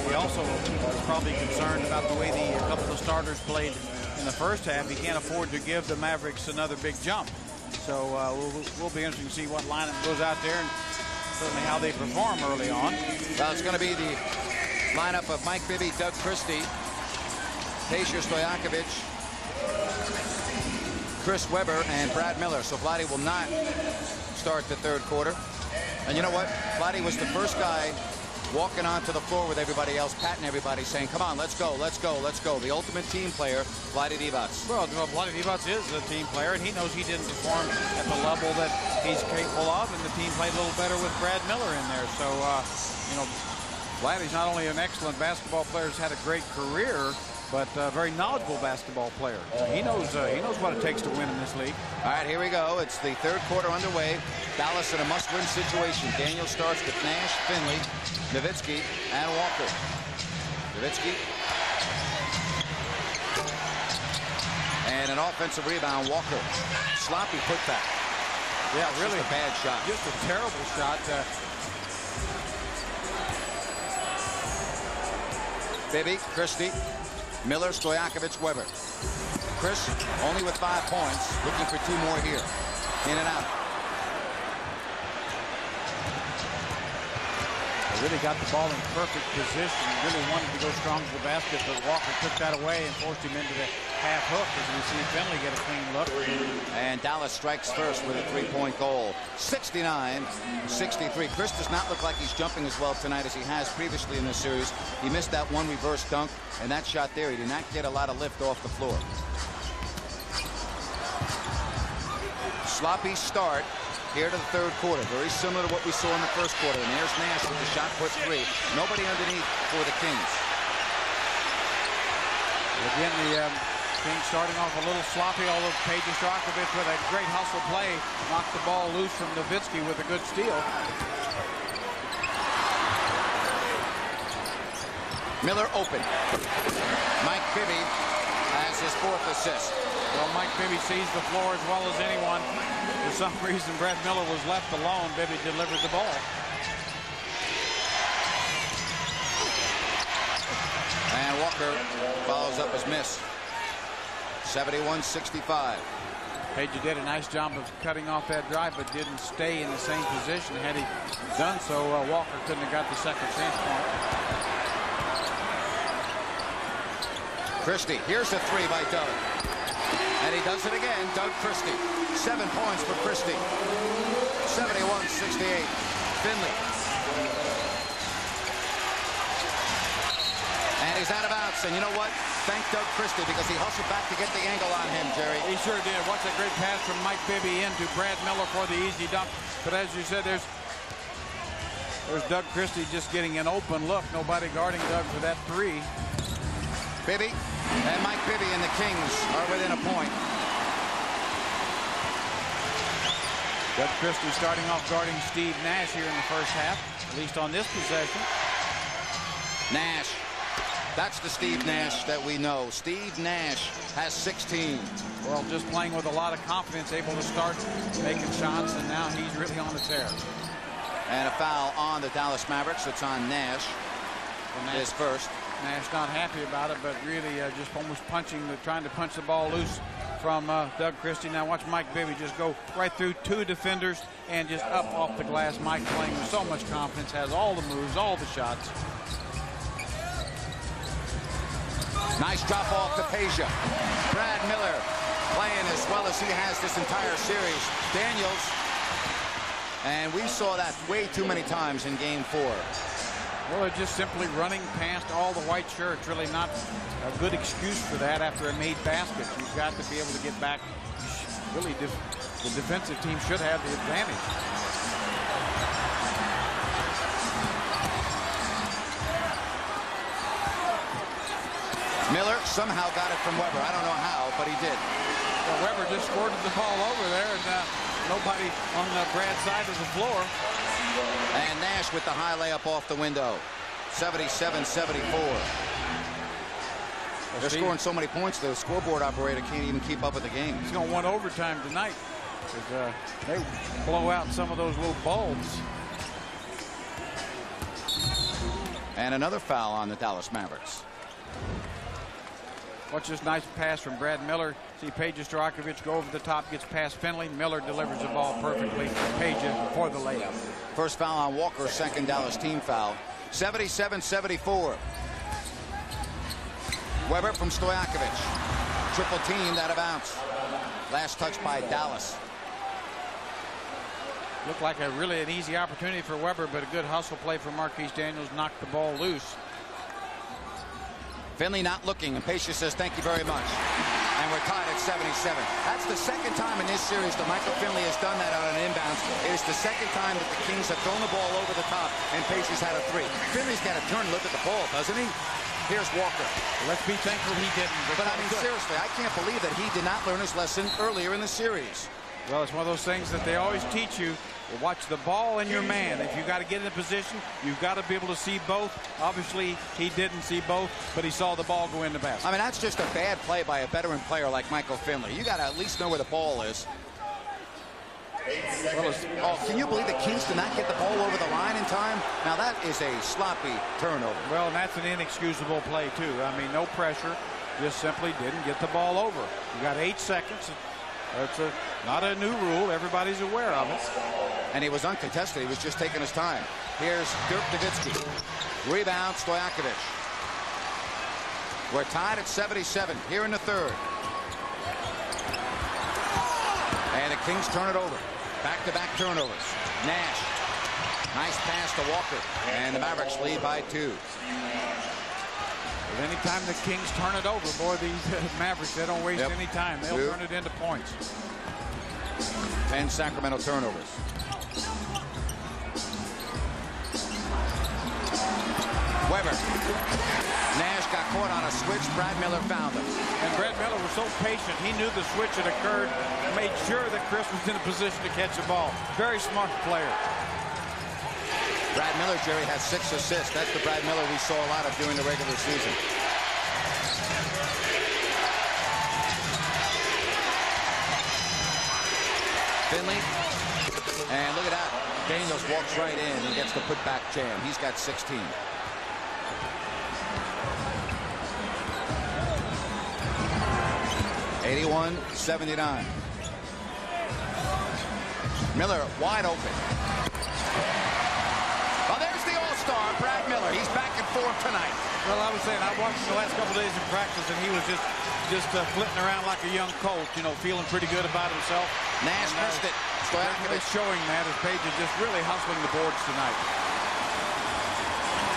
he also is probably concerned about the way a couple of starters played in the first half. He can't afford to give the Mavericks another big jump. So we'll be interesting to see what lineup goes out there and certainly how they perform early on. Well, it's going to be the lineup of Mike Bibby, Doug Christie, Peja Stojakovic, Chris Webber, and Brad Miller. So Vladdy will not start the third quarter. And you know what? Vladdy was the first guy walking onto the floor with everybody else, patting everybody, saying, come on, let's go, let's go, let's go. The ultimate team player, Vladdy Divac. Well, Vladdy Divac is a team player, and he knows he didn't perform at the level that he's capable of, and the team played a little better with Brad Miller in there. So, you know, Vladdy's not only an excellent basketball player, he's had a great career, but a very knowledgeable basketball player. He knows what it takes to win in this league. All right, here we go. It's the third quarter underway. Dallas in a must-win situation. Daniel starts with Nash, Finley, Nowitzki, and Walker. Nowitzki. And an offensive rebound, Walker. Sloppy putback. Yeah, That's really just a bad shot. Just a terrible shot. Bibby, Christie, Miller, Stojakovic, Webber. Chris only with 5 points, looking for 2 more here. In and out. They really got the ball in perfect position. Really wanted to go strong to the basket, but Walker took that away and forced him into the half hook as we see Finley get a clean look. And Dallas strikes first with a 3-point goal. 69-63. Chris does not look like he's jumping as well tonight as he has previously in this series. He missed that one reverse dunk, and that shot there, he did not get a lot of lift off the floor. Sloppy start here to the third quarter. Very similar to what we saw in the first quarter. And there's Nash with the shot put 3. Nobody underneath for the Kings. Again, the Kings starting off a little sloppy, although Peja Stojakovic with a great hustle play knocked the ball loose from Nowitzki with a good steal. Miller open. Mike Bibby has his 4th assist. Well, Mike Bibby sees the floor as well as anyone. For some reason, Brad Miller was left alone. Bibby delivered the ball. And Walker follows up his miss. 71-65. Peja did a nice job of cutting off that drive, but didn't stay in the same position. Had he done so, Walker couldn't have got the second chance point. Christie, here's a 3 by Doug. And he does it again, Doug Christie. 7 points for Christie. 71-68. Finley. And he's out of bounds. And you know what? Thank Doug Christie because he hustled back to get the angle on him, Jerry. He sure did. Watch a great pass from Mike Bibby into Brad Miller for the easy dunk. But as you said, there's Doug Christie just getting an open look. Nobody guarding Doug for that 3. Bibby and Mike Bibby and the Kings are within a point. Doug Christie starting off guarding Steve Nash here in the first half, at least on this possession. Nash. That's the Steve Nash that we know. Steve Nash has 16. Well, just playing with a lot of confidence, able to start making shots, and now he's really on the tear. And a foul on the Dallas Mavericks. It's on Nash. His first. Nash not happy about it, but really just almost trying to punch the ball loose from Doug Christie. Now watch Mike Bibby just go right through 2 defenders and just up off the glass. Mike playing with so much confidence, has all the moves, all the shots. Nice drop off to Peja. Brad Miller playing as well as he has this entire series. Daniels. And we saw that way too many times in game 4. Well, they're just simply running past all the white shirts. Really not a good excuse for that after a made basket. You've got to be able to get back. Really, the defensive team should have the advantage. Miller somehow got it from Weber. I don't know how, but he did. Well, Weber just squirted the ball over there, and nobody on the Brad's side of the floor. And Nash with the high layup off the window. 77-74. They're scoring so many points, the scoreboard operator can't even keep up with the game. He's going to want overtime tonight, because they blow out some of those little bulbs. And another foul on the Dallas Mavericks. Watch this nice pass from Brad Miller. See Peja Stojakovic go over the top, gets past Finley. Miller delivers the ball perfectly. Peja for the layup. First foul on Walker, second Dallas team foul. 77-74. Weber from Stojakovic. Triple teamed out of bounds. Last touch by Dallas. Looked like an easy opportunity for Weber, but a good hustle play for Marquise Daniels knocked the ball loose. Finley not looking, and Peja says thank you very much. And we're tied at 77. That's the second time in this series that Michael Finley has done that on an inbounds. It is the second time that the Kings have thrown the ball over the top, and Peja's had a three. Finley's got to turn and look at the ball, doesn't he? Here's Walker. Let's be thankful he didn't. But I mean, seriously, I can't believe that he did not learn his lesson earlier in the series. Well, it's one of those things that they always teach you. Watch the ball and your man. If you got to get in a position, you've got to be able to see both. Obviously, he didn't see both, but he saw the ball go in the basket. I mean, that's just a bad play by a veteran player like Michael Finley. You got to at least know where the ball is. Well, can you believe the Kings did not get the ball over the line in time? Now, that is a sloppy turnover. Well, and that's an inexcusable play, too. I mean, no pressure. Just simply didn't get the ball over. You got 8 seconds. That's not a new rule. Everybody's aware of it. And he was uncontested. He was just taking his time. Here's Dirk Nowitzki. Rebound, Stojakovic. We're tied at 77 here in the third. And the Kings turn it over. Back-to-back turnovers. Nash. Nice pass to Walker. And the Mavericks lead by 2. But anytime the Kings turn it over, boy, these Mavericks, they don't waste any time. They'll turn it into points. 10 Sacramento turnovers. Weber. Nash got caught on a switch. Brad Miller found him. And Brad Miller was so patient. He knew the switch had occurred, made sure that Chris was in a position to catch the ball. Very smart player. Brad Miller, Jerry, has 6 assists. That's the Brad Miller we saw a lot of during the regular season. Finley. And look at that. Daniels walks right in and gets the putback jam. He's got 16. (81-79). Miller wide open. Well, there's the All-Star, Brad Miller. He's back in form tonight. Well, I was saying, I watched him the last couple days in practice, and he was just flitting around like a young colt, you know, feeling pretty good about himself. Nash missed it. Stojakovic showing that as Peja just really hustling the boards tonight.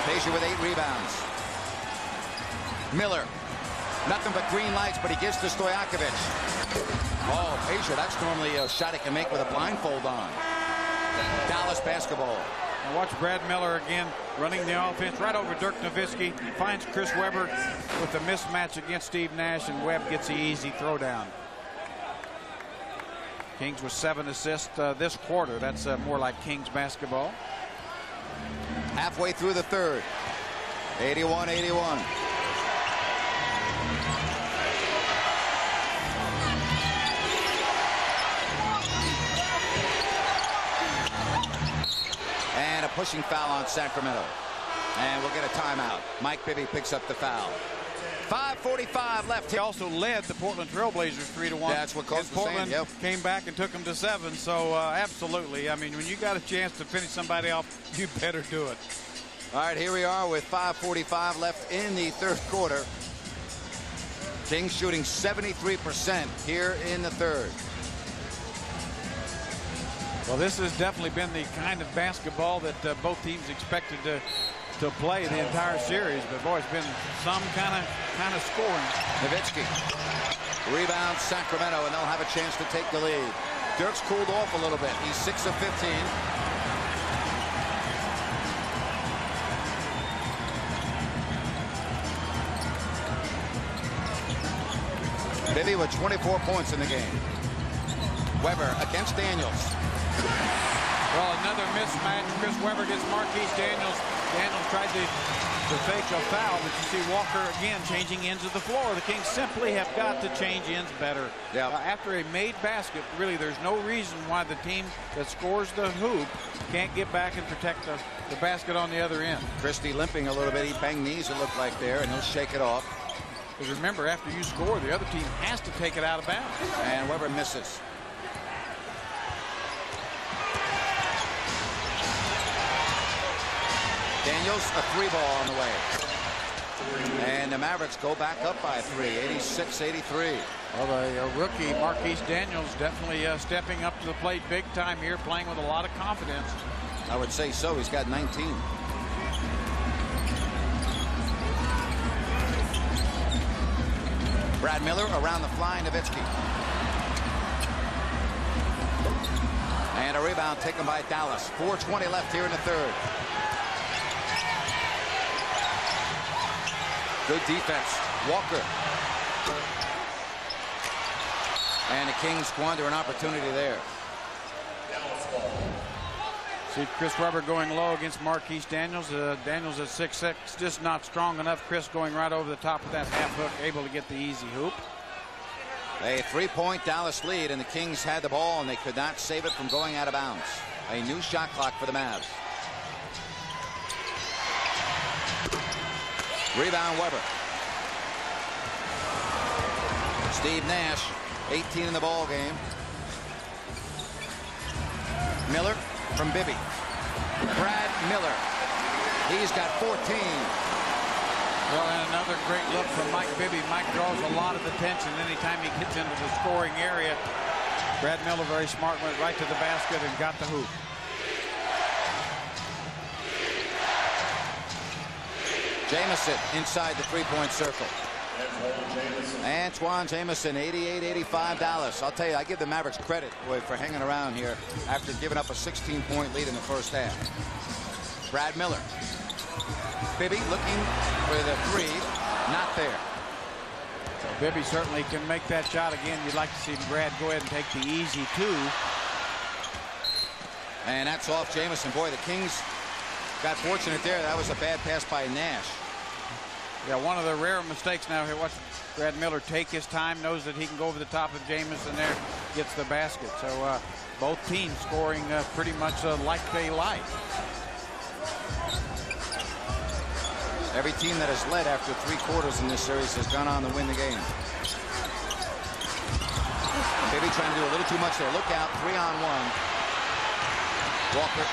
Peja with 8 rebounds. Miller. Nothing but green lights, but he gives to Stojakovic. Oh, Peja, that's normally a shot he can make with a blindfold on. Dallas basketball. Now watch Brad Miller again running the offense right over Dirk Nowitzki. Finds Chris Weber with a mismatch against Steve Nash, and Webb gets the easy throwdown. Kings with 7 assists this quarter. That's more like Kings basketball. Halfway through the third. 81-81. And a pushing foul on Sacramento. And we'll get a timeout. Mike Bibby picks up the foul. 5:45 left. He also led the Portland Trailblazers 3-1. That's what Coach was Portland saying. Yep. Came back and took them to 7. So absolutely. I mean, when you got a chance to finish somebody off, you better do it. All right, here we are with 5:45 left in the third quarter. Kings shooting 73% here in the third. Well, this has definitely been the kind of basketball that both teams expected to play the entire series. But boy, it's been some kind of scoring. Nowitzki rebounds Sacramento, and they'll have a chance to take the lead. Dirk's cooled off a little bit. He's 6 of 15. Bibby with 24 points in the game. Weber against Daniels. Well, another mismatch. Chris Weber gets Marquise Daniels. Daniels tried to fake a foul, but you see Walker again changing ends of the floor. The Kings simply have got to change ends better. Yeah. After a made basket, really, there's no reason why the team that scores the hoop can't get back and protect the basket on the other end. Christie limping a little bit. He banged knees, it looked like there, and he'll shake it off. Because remember, after you score, the other team has to take it out of bounds. And Weber misses. Daniels, a 3-ball on the way. And the Mavericks go back up by 3, 86-83. Well, the rookie, Marquise Daniels, definitely stepping up to the plate big time here, playing with a lot of confidence. I would say so. He's got 19. Brad Miller around the fly, Nowitzki. And a rebound taken by Dallas. 4:20 left here in the third. Good defense. Walker. And the Kings squander an opportunity there. See Chris Weber going low against Marquise Daniels. Daniels at 6'6", just not strong enough. Chris going right over the top of that half hook, able to get the easy hoop. A 3-point Dallas lead, and the Kings had the ball, and they could not save it from going out of bounds. A new shot clock for the Mavs. Rebound Weber. Steve Nash, 18 in the ball game. Miller from Bibby. Brad Miller. He's got 14. Well, and another great look from Mike Bibby. Mike draws a lot of attention anytime he gets into the scoring area. Brad Miller, very smart, went right to the basket and got the hoop. Jamison inside the three-point circle. Antoine Jamison, 88-85 Dallas. I'll tell you, I give the Mavericks credit, boy, for hanging around here after giving up a 16-point lead in the first half. Brad Miller. Bibby looking for the three. Not there. So Bibby certainly can make that shot again. You'd like to see Brad go ahead and take the easy two. And that's off Jamison. Boy, the Kings got fortunate there. That was a bad pass by Nash. Yeah, one of the rare mistakes now here. Watch Brad Miller take his time, knows that he can go over the top of Jamison there, gets the basket. So both teams scoring pretty much like they like. Every team that has led after 3 quarters in this series has gone on to win the game. Bibby trying to do a little too much there. Look out, 3-on-1. Walker.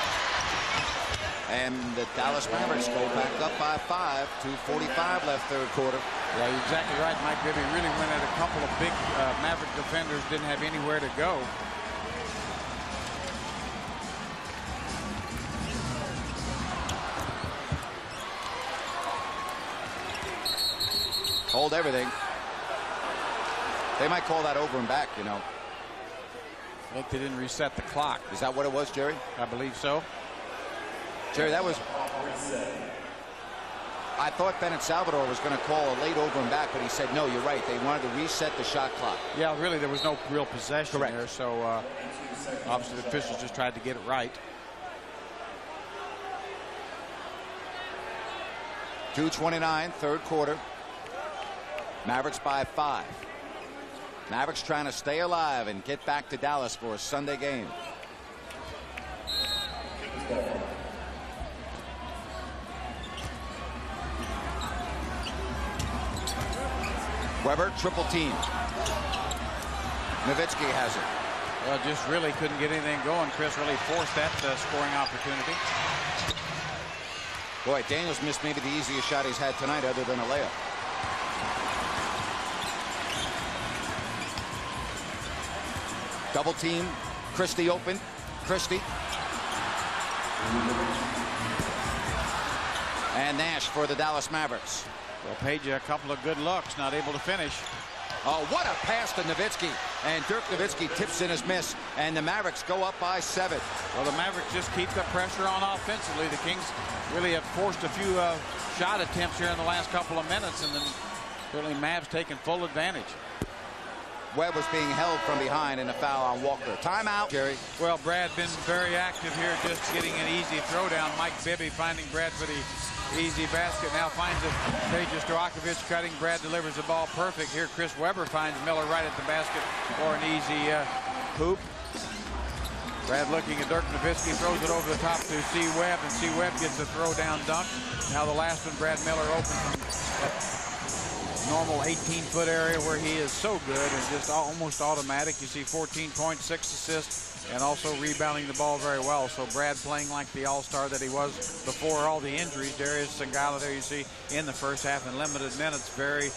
And the Dallas Mavericks go back up by 5. 2:45 left third quarter. Yeah, you're exactly right. Mike Bibby really went at a couple of big Maverick defenders, didn't have anywhere to go. Hold everything. They might call that over and back, you know. I think they didn't reset the clock. Is that what it was, Jerry? I believe so. Jerry, that was... I thought Bennett Salvador was going to call a late over and back, but he said, no, you're right. They wanted to reset the shot clock. Yeah, really, there was no real possession Correct. there, so obviously the officials just tried to get it right. 2:29, third quarter. Mavericks by 5. Mavericks trying to stay alive and get back to Dallas for a Sunday game. Weber, triple team. Nowitzki has it. Well, just really couldn't get anything going. Chris really forced that scoring opportunity. Boy, Daniels missed maybe the easiest shot he's had tonight other than a layup. Double team. Christie open. Christie. And Nash for the Dallas Mavericks. Well, paid you a couple of good looks, not able to finish. Oh, what a pass to Nowitzki. And Dirk Nowitzki tips in his miss, and the Mavericks go up by 7. Well, the Mavericks just keep the pressure on offensively. The Kings really have forced a few shot attempts here in the last couple of minutes, and then certainly Mavs taking full advantage. Webb was being held from behind in a foul on Walker. Timeout, Jerry. Well, Brad been very active here, just getting an easy throwdown. Mike Bibby finding Brad for the easy basket. Now finds it. Peja Stojakovic cutting. Brad delivers the ball perfect. Here Chris Webber finds Miller right at the basket for an easy hoop. Brad looking at Dirk Nowitzki, throws it over the top to C. Webb, and C. Webb gets a throw-down dunk. Now the last one, Brad Miller open from that normal 18-foot area where he is so good and just almost automatic. You see 14 points, 6 assists, and also rebounding the ball very well. So Brad playing like the all-star that he was before all the injuries. Darius Sangala there you see in the first half in limited minutes. Very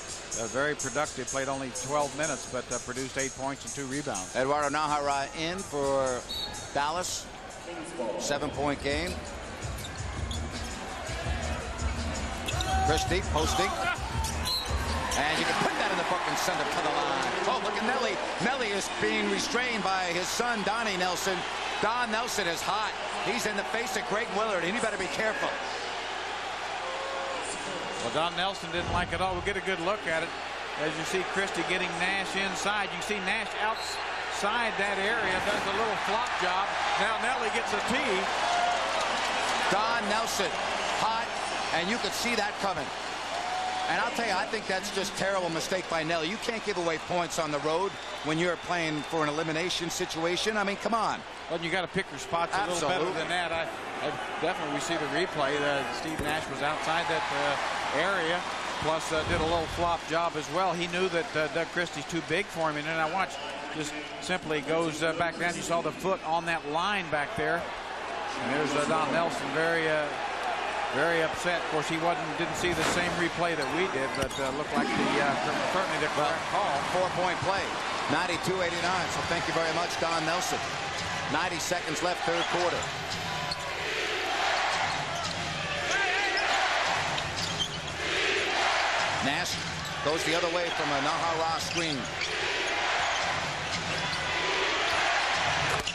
productive. Played only 12 minutes, but produced 8 points and 2 rebounds. Eduardo Nahara in for Dallas. 7-point game. Christie posting. And you can put that in the book and send it to the line. Oh, look at Nelly. Nelly is being restrained by his son, Donnie Nelson. Don Nelson is hot. He's in the face of Greg Willard, and he better be careful. Well, Don Nelson didn't like it all. We'll get a good look at it. As you see Christie getting Nash inside. You see Nash outside that area. Does a little flop job. Now Nelly gets a tee. Don Nelson, hot, and you could see that coming. And I'll tell you, I think that's just terrible mistake by Nelly. You can't give away points on the road when you're playing for an elimination situation. I mean, come on. Well, you got to pick your spots a little better than that. I definitely, we see the replay. Steve Nash was outside that area, plus did a little flop job as well. He knew that Doug Christie's too big for him, and then I watch just simply goes back down. You saw the foot on that line back there. And there's Don Nelson very upset. Of course, he didn't see the same replay that we did, but looked like certainly the correct call. 4-point play, 92-89. So thank you very much, Don Nelson. 90 seconds left, third quarter. Nash goes the other way from a Nahara screen.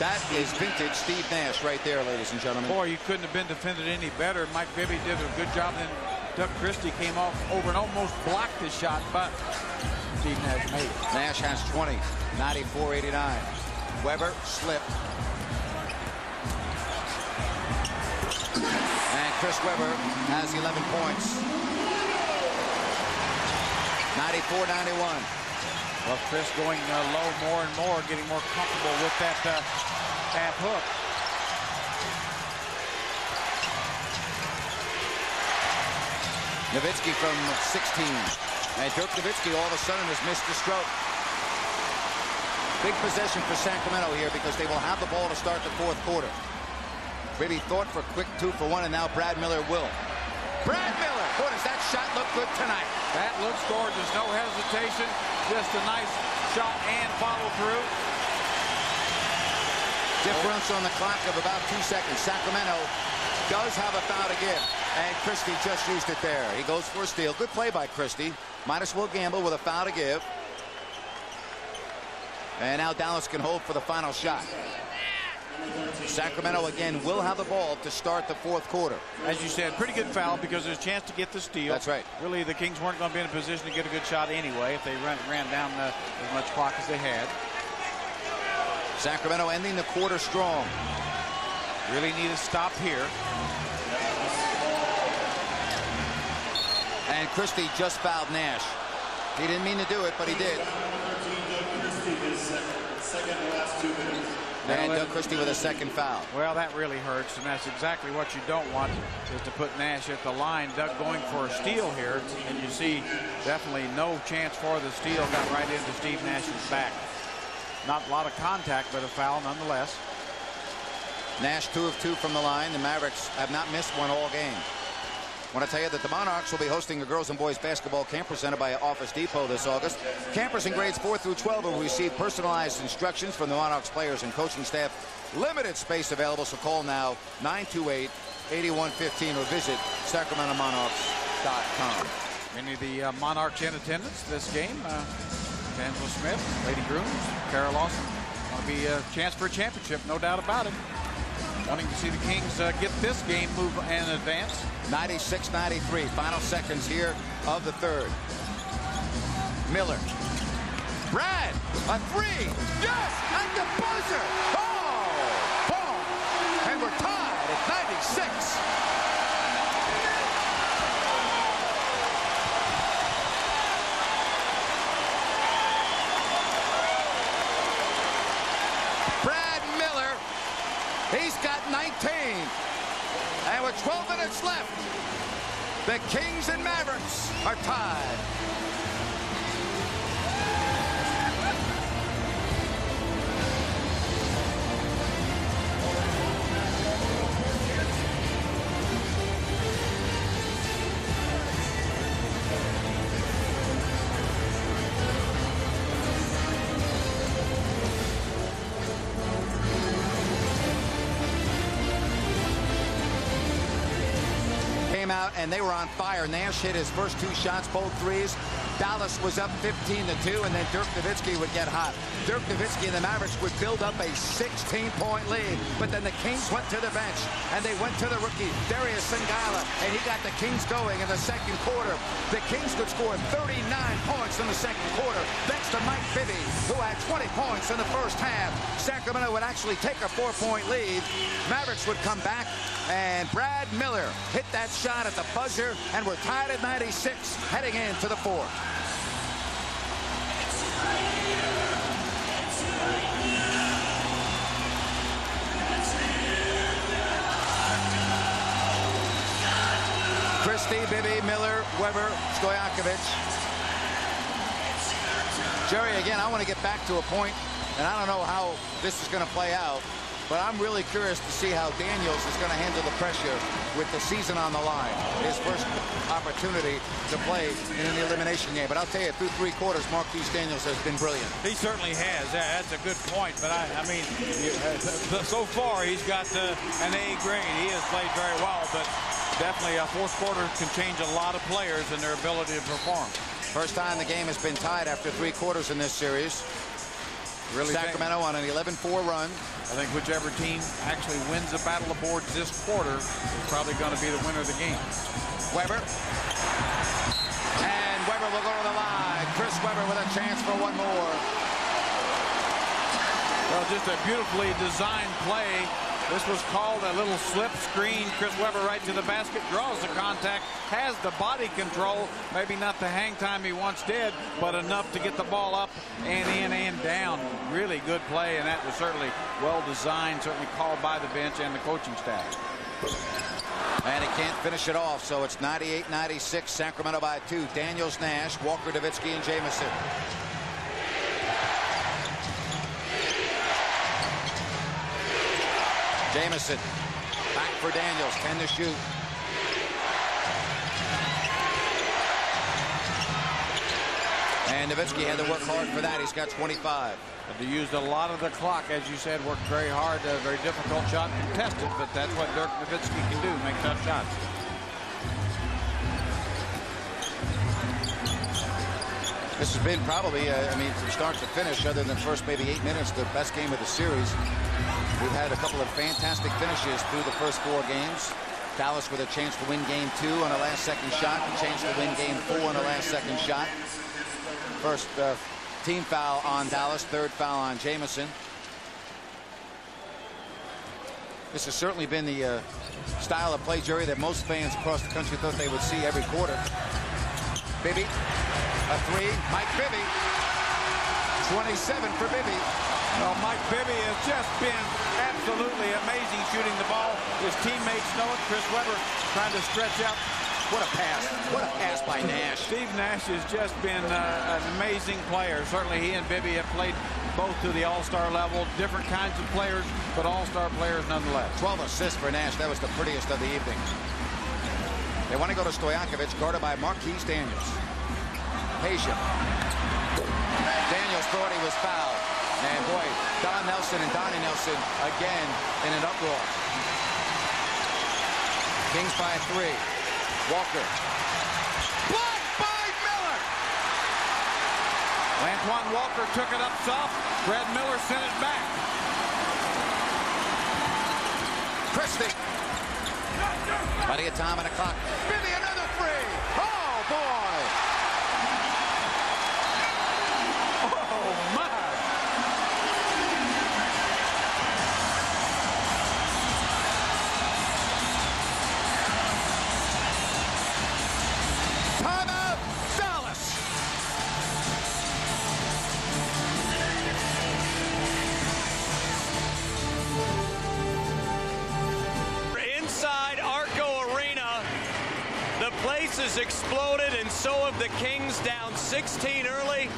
That is vintage Steve Nash right there, ladies and gentlemen. Boy, you couldn't have been defended any better. Mike Bibby did a good job. Then Doug Christie came off over and almost blocked the shot, but Steve Nash made it. Nash has 20, 94-89. Webber slipped. And Chris Webber has 11 points. 94-91. Well, Chris going low more and more, getting more comfortable with that half hook. Nowitzki from 16. And Dirk Nowitzki all of a sudden has missed the stroke. Big possession for Sacramento here because they will have the ball to start the fourth quarter. Bibby thought for a quick 2-for-1, and now Brad Miller will. Brad Miller! Boy, does that shot look good tonight? That looks gorgeous. No hesitation. Just a nice shot and follow through. Differential on the clock of about 2 seconds. Sacramento does have a foul to give, and Christie just used it there. He goes for a steal. Good play by Christie. Might as well gamble with a foul to give. And now Dallas can hold for the final shot. Sacramento again will have the ball to start the fourth quarter. As you said, pretty good foul because there's a chance to get the steal. That's right. Really, the Kings weren't going to be in a position to get a good shot anyway if they ran down as much clock as they had. Sacramento ending the quarter strong. Really need a stop here. And Christie just fouled Nash. He didn't mean to do it, but he did. And Doug Christie with a second foul. Well, that really hurts, and that's exactly what you don't want, is to put Nash at the line. Doug going for a steal here, and you see definitely no chance for the steal. Got right into Steve Nash's back. Not a lot of contact, but a foul nonetheless. Nash 2 of 2 from the line. The Mavericks have not missed one all game. I want to tell you that the Monarchs will be hosting a girls and boys basketball camp presented by Office Depot this August. Campers in grades 4 through 12 will receive personalized instructions from the Monarchs players and coaching staff. Limited space available, so call now 928-8115 or visit SacramentoMonarchs.com. Many of the Monarchs in attendance this game. Angela Smith, Lady Grooms, Kara Lawson. Want to be a chance for a championship, no doubt about it. Wanting to see the Kings get this game move and advance. 96-93, final seconds here of the third. Miller Brad, a three. Yes, at the buzzer. Oh, boom. And we're tied at 96. Brad Miller, he's got 19. And with 12 minutes left, the Kings and Mavericks are tied. Out and they were on fire. Nash hit his first two shots, both threes. Dallas was up 15-2, and then Dirk Nowitzki would get hot. Dirk Nowitzki and the Mavericks would build up a 16-point lead, but then the Kings went to the bench, and they went to the rookie, Darius Singala, and he got the Kings going in the second quarter. The Kings could score 39 points in the second quarter, thanks to Mike Bibby, who had 20 points in the first half. Sacramento would actually take a 4-point lead. Mavericks would come back, and Brad Miller hit that shot at the buzzer, and we're tied at 96 heading into the fourth. Christie, Bibby, Miller, Weber, Stojakovic. Jerry, again, I want to get back to a point, and I don't know how this is going to play out, but I'm really curious to see how Daniels is going to handle the pressure with the season on the line. His first opportunity to play in an elimination game. But I'll tell you, through three quarters, Marquise Daniels has been brilliant. He certainly has. That's a good point. But I mean, so far he's got an A grade. He has played very well, but definitely a fourth quarter can change a lot of players and their ability to perform. First time the game has been tied after three quarters in this series. Really Sacramento on an 11-4 run. I think whichever team actually wins the battle of boards this quarter is probably going to be the winner of the game. Weber. And Weber will go to the line. Chris Weber with a chance for one more. Well, just a beautifully designed play. This was called a little slip screen. Chris Weber right to the basket, draws the contact, has the body control. Maybe not the hang time he once did, but enough to get the ball up and in and down. Really good play, and that was certainly well designed, certainly called by the bench and the coaching staff. And he can't finish it off, so it's 98-96, Sacramento by 2. Daniels, Nash, Walker, Nowitzki, and Jamison. Jamison back for Daniels, 10 to shoot. And Nowitzki had to work hard for that. He's got 25. But they used a lot of the clock, as you said, worked very hard. A very difficult shot contested, but that's what Dirk Nowitzki can do, make tough shots. This has been probably, I mean, from start to finish, other than the first maybe 8 minutes, the best game of the series. We've had a couple of fantastic finishes through the first 4 games. Dallas with a chance to win game 2 on a last-second shot, a chance to win game 4 on a last-second shot. First team foul on Dallas, third foul on Jamison. This has certainly been the style of play, Jerry, that most fans across the country thought they would see every quarter. Bibby, a three. Mike Bibby, 27 for Bibby. Well, Mike Bibby has just been absolutely amazing shooting the ball. His teammates know it. Chris Weber trying to stretch out. What a pass. What a pass by Nash. Steve Nash has just been an amazing player. Certainly he and Bibby have played both to the all-star level. Different kinds of players, but all-star players nonetheless. 12 assists for Nash. That was the prettiest of the evening. They want to go to Stojakovic, guarded by Marquise Daniels. Patient. Daniels thought he was fouled. And boy, Don Nelson and Donnie Nelson again in an uproar. Kings by 3. Walker. Blocked by Miller. Antoine Walker took it up soft. Brad Miller sent it back. Christie. Plenty of time on the clock. Bibby, another three. Oh, boy. Oh, place has exploded, and so have the Kings, down 16 early.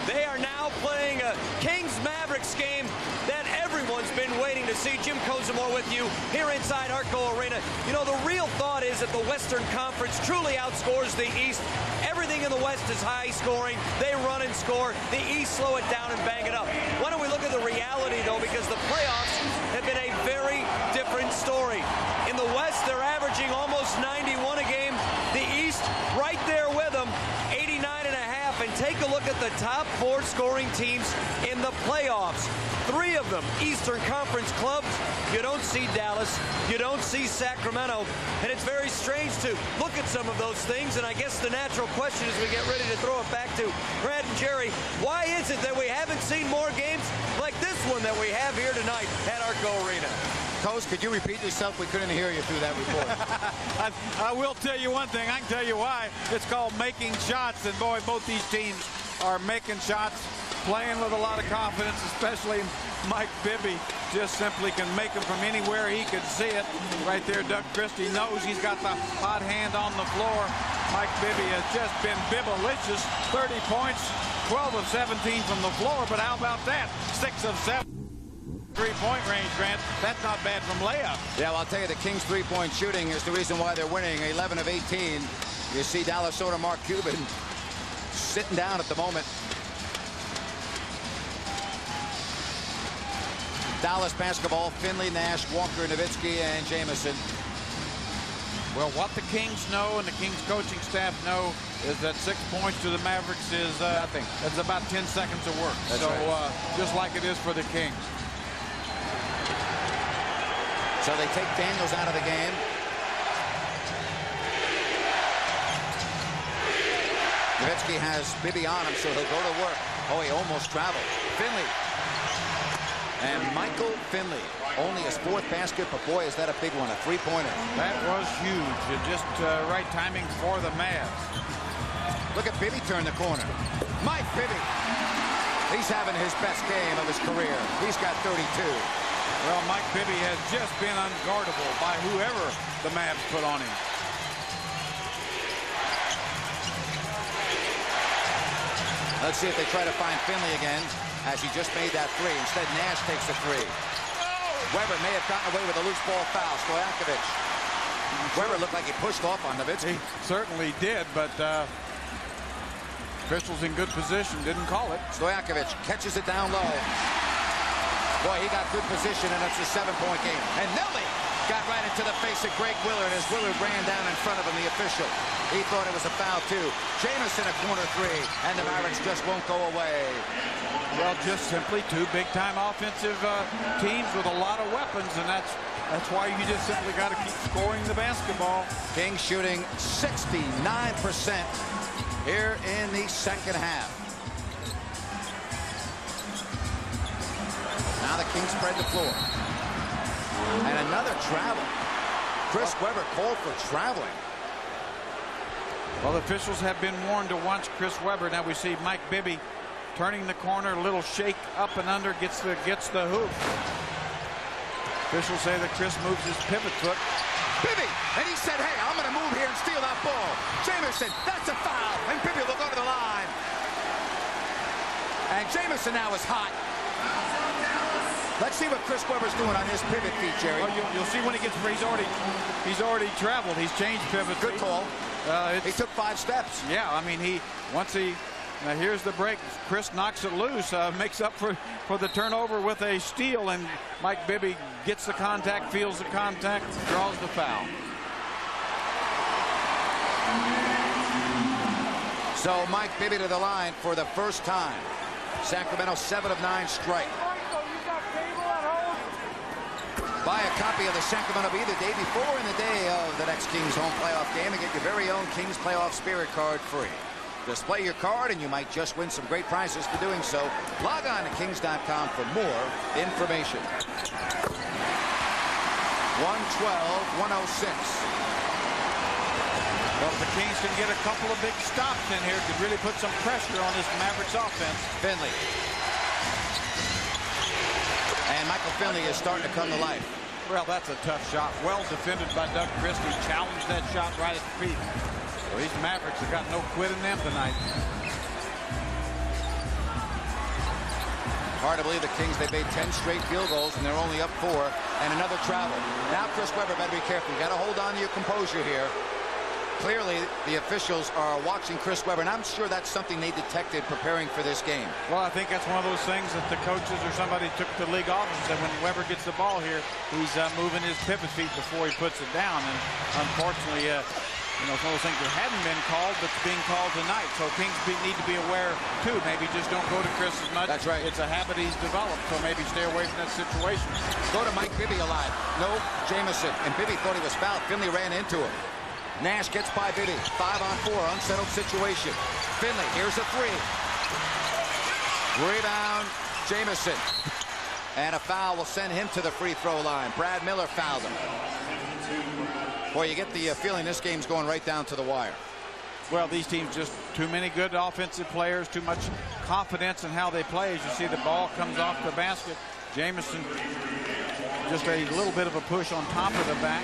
They are now playing a Kings-Mavericks game that everyone's been waiting to see. Jim Kozimor with you here inside Arco Arena. You know, the real thought is that the Western Conference truly outscores the East. Everything in the West is high scoring. They run and score. The East slow it down and bang it up. Why don't we look at the reality, though, because the playoffs have been a very different story. In the West, they're averaging almost 91 a game. The East, right there with them, 89.5. And take a look at the top 4 scoring teams in the playoffs. 3 of them Eastern Conference clubs. You don't see Dallas. You don't see Sacramento. And it's very strange to look at some of those things. And I guess the natural question as we get ready to throw it back to Brad and Jerry, why is it that we haven't seen more games like this one that we have here tonight at Arco Arena? Coach, could you repeat yourself? We couldn't hear you through that report. I will tell you one thing. I can tell you why. It's called making shots. And, boy, both these teams are making shots, playing with a lot of confidence, especially Mike Bibby just simply can make them from anywhere he could see it. Right there, Doug Christie knows he's got the hot hand on the floor. Mike Bibby has just been Bibbalicious. 30 points, 12 of 17 from the floor. But how about that? 6 of 7. Three-point range, Grant. That's not bad from layup. Yeah, well, I'll tell you, the Kings' three-point shooting is the reason why they're winning. 11 of 18. You see Dallas owner Mark Cuban sitting down at the moment. Dallas basketball, Finley, Nash, Walker, Nowitzki, and Jamison. Well, what the Kings know and the Kings coaching staff know is that 6 points to the Mavericks is nothing. It's about 10 seconds of work. That's so right. Just like it is for the Kings. So they take Daniels out of the game. Nowitzki has Bibby on him, so he'll go to work. Oh, he almost traveled. Finley. And Michael Finley. Only his 4th basket, but boy, is that a big one, a three-pointer. That was huge. Just right timing for the Mavs. Look at Bibby turn the corner. Mike Bibby. He's having his best game of his career. He's got 32. Well, Mike Bibby has just been unguardable by whoever the Mavs put on him. Let's see if they try to find Finley again, as he just made that 3. Instead, Nash takes the 3. Weber may have gotten away with a loose ball foul. Stojakovic. Weber looked like he pushed off on Nowitzki. He certainly did, but Crystal's in good position. Didn't call it. Stojakovic catches it down low. Boy, he got good position, and it's a 7-point game. And Nelly got right into the face of Greg Willard as Willard ran down in front of him, the official. He thought it was a foul, too. Jamison a corner 3, and the Mavericks just won't go away. Well, just simply 2 big-time offensive teams with a lot of weapons, and that's why you just simply got to keep scoring the basketball. Kings shooting 69% here in the second half. Now the Kings spread the floor. And another travel. Chris Webber called for traveling. Well, officials have been warned to watch Chris Webber. Now we see Mike Bibby turning the corner, a little shake up and under, gets the hoop. Officials say that Chris moves his pivot foot. Bibby, and he said, hey, I'm going to move here and steal that ball. Jamison, that's a foul, and Bibby will go to the line. And Jamison now is hot. Let's see what Chris Webber's doing on his pivot feet, Jerry. Well, you'll see when he gets where he's already traveled. He's changed pivot. Good call. He took 5 steps. Yeah, I mean, now here's the break. Chris knocks it loose, makes up for the turnover with a steal, and Mike Bibby gets the contact, feels the contact, draws the foul. So Mike Bibby to the line for the first time. Sacramento 7 of 9 strike. Buy a copy of the Sacramento Bee the day before and the day of the next Kings home playoff game and get your very own Kings Playoff Spirit card free. Display your card and you might just win some great prizes for doing so. Log on to Kings.com for more information. 112-106. Well, if the Kings can get a couple of big stops in here, could really put some pressure on this Mavericks offense. Finley. And Michael Finley is starting to come to life. Well, that's a tough shot. Well defended by Doug Christie. Challenged that shot right at the feet. these Mavericks have got no quit in them tonight. Hard to believe the Kings, they made 10 straight field goals, and they're only up 4. And another travel. Now Chris Webber better be careful. You got to hold on to your composure here. Clearly, the officials are watching Chris Webber, and I'm sure that's something they detected preparing for this game. Well, I think that's one of those things that the coaches or somebody took to the league office and said when Webber gets the ball here, he's moving his pivot feet before he puts it down. And unfortunately, you know, it's one of those things that hadn't been called, but it's being called tonight. So Kings need to be aware, too. Maybe just don't go to Chris as much. That's right. It's a habit he's developed, so maybe stay away from that situation. Go to Mike Bibby a lot. No, Jamison. And Bibby thought he was fouled. Finley ran into him. Nash gets by Bibby. 5-on-4, unsettled situation. Finley, here's a 3. Rebound, Jamison. And a foul will send him to the free throw line. Brad Miller fouled him. Boy, you get the feeling this game's going right down to the wire. Well, these teams just too many good offensive players, too much confidence in how they play. As you see, the ball comes off the basket. Jamison, just a little bit of a push on top of the back.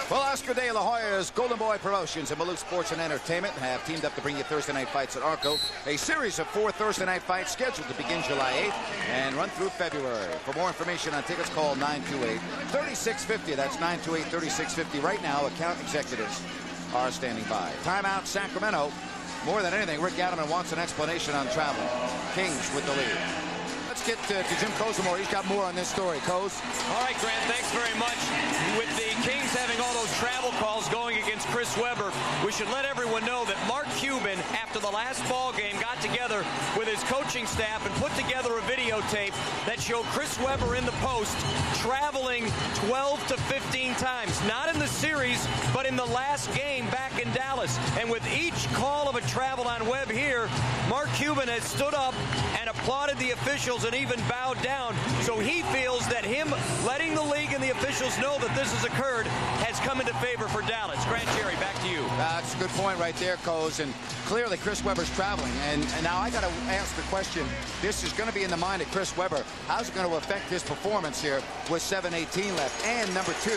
Well, Oscar De La Hoya's Golden Boy Promotions and Malou Sports and Entertainment have teamed up to bring you Thursday night fights at Arco. A series of 4 Thursday night fights scheduled to begin July 8th and run through February. For more information on tickets, call 928-3650. That's 928-3650. Right now, account executives are standing by. Timeout, Sacramento. More than anything, Rick Adamman wants an explanation on travel. Kings with the lead. Let's get to Jim Cozumore. He's got more on this story. Coz. All right, Grant, thanks very much. With the Kings having all those travel calls going against Chris Webber, we should let everyone know that Mark Cuban, after the last ball game, got together with his coaching staff and put together a videotape that showed Chris Webber in the post traveling 12 to 15 times. Not in the series, but in the last game back in Dallas. And with each call of a travel on Webb here, Mark Cuban has stood up and applauded the officials and even bowed down. So he feels that him letting the league and the officials know that this has occurred has come into favor for Dallas. Grant Jerry, back to you. That's a good point right there, Coz. And clearly Chris Webber's traveling. And now I got to ask the question, this is going to be in the mind of Chris Webber. How's it going to affect his performance here with 7:18 left? And number 2,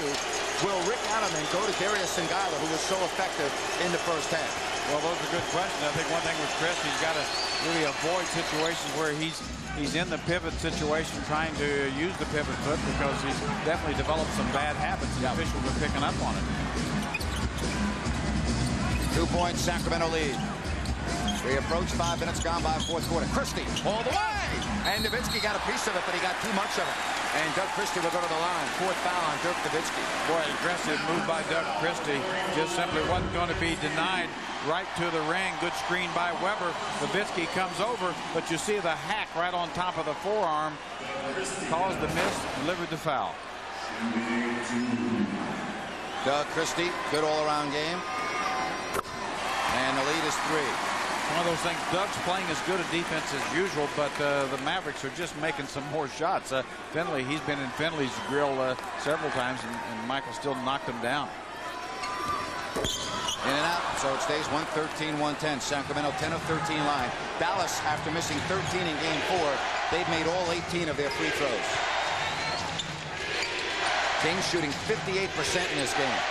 will Rick Adamman go to Darius Singala, who was so effective in the first half? Well, those are good questions. I think one thing with Chris, he's got to really avoid situations where he's in the pivot situation trying to use the pivot foot, because he's definitely developed some bad habits, and officials are picking up on it. 2-point Sacramento lead. We approach 5 minutes gone by fourth quarter. Christie all the way. And Nowitzki got a piece of it, but he got too much of it. And Doug Christie will go to the line. 4th foul on Dirk Nowitzki. Boy, aggressive move by Doug Christie. Just simply wasn't going to be denied. Right to the ring. Good screen by Webber. Nowitzki comes over, but you see the hack right on top of the forearm. Caused the miss, delivered the foul. Doug Christie, good all-around game. And the lead is 3. One of those things, Doug's playing as good a defense as usual, but the Mavericks are just making some more shots. Finley, he's been in Finley's grill several times, and Michael still knocked him down. In and out, so it stays 113-110. Sacramento 10 of 13 line. Dallas, after missing 13 in game 4, they've made all 18 of their free throws. Kings shooting 58% in this game.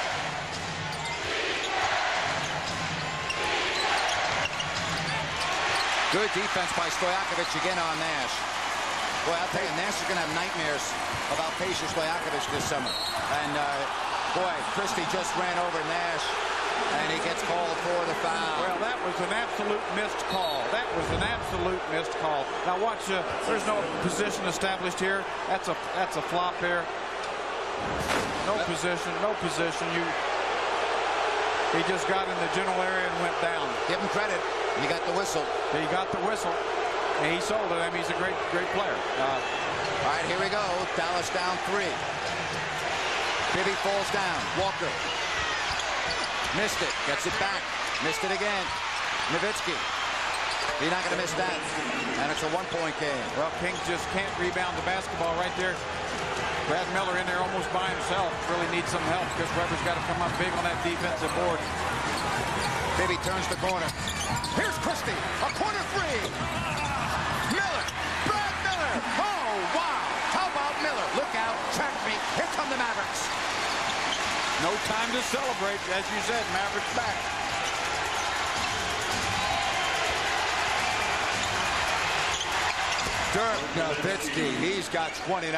Good defense by Stojakovic again on Nash. Boy, I'll tell you, Nash is going to have nightmares about Peja Stojakovic this summer. And, boy, Christie just ran over Nash, and he gets called for the foul. Well, that was an absolute missed call. That was an absolute missed call. Now watch, there's no position established here. That's a flop here. No position, no position. He just got in the general area and went down. Give him credit. He got the whistle. He got the whistle. And he sold it. I mean, he's a great player. All right, here we go. Dallas down 3. Bibby falls down. Walker. Missed it. Gets it back. Missed it again. Nowitzki. He's not going to miss that. And it's a 1-point game. Well, Kings just can't rebound the basketball right there. Brad Miller in there almost by himself. Really needs some help, because Webber's got to come up big on that defensive board. Bibby turns the corner. Here's Christie. A corner 3. Miller. Brad Miller. Oh, wow. How about Miller? No time to celebrate. As you said, Mavericks back. Dirk Nowitzki, he's got 29.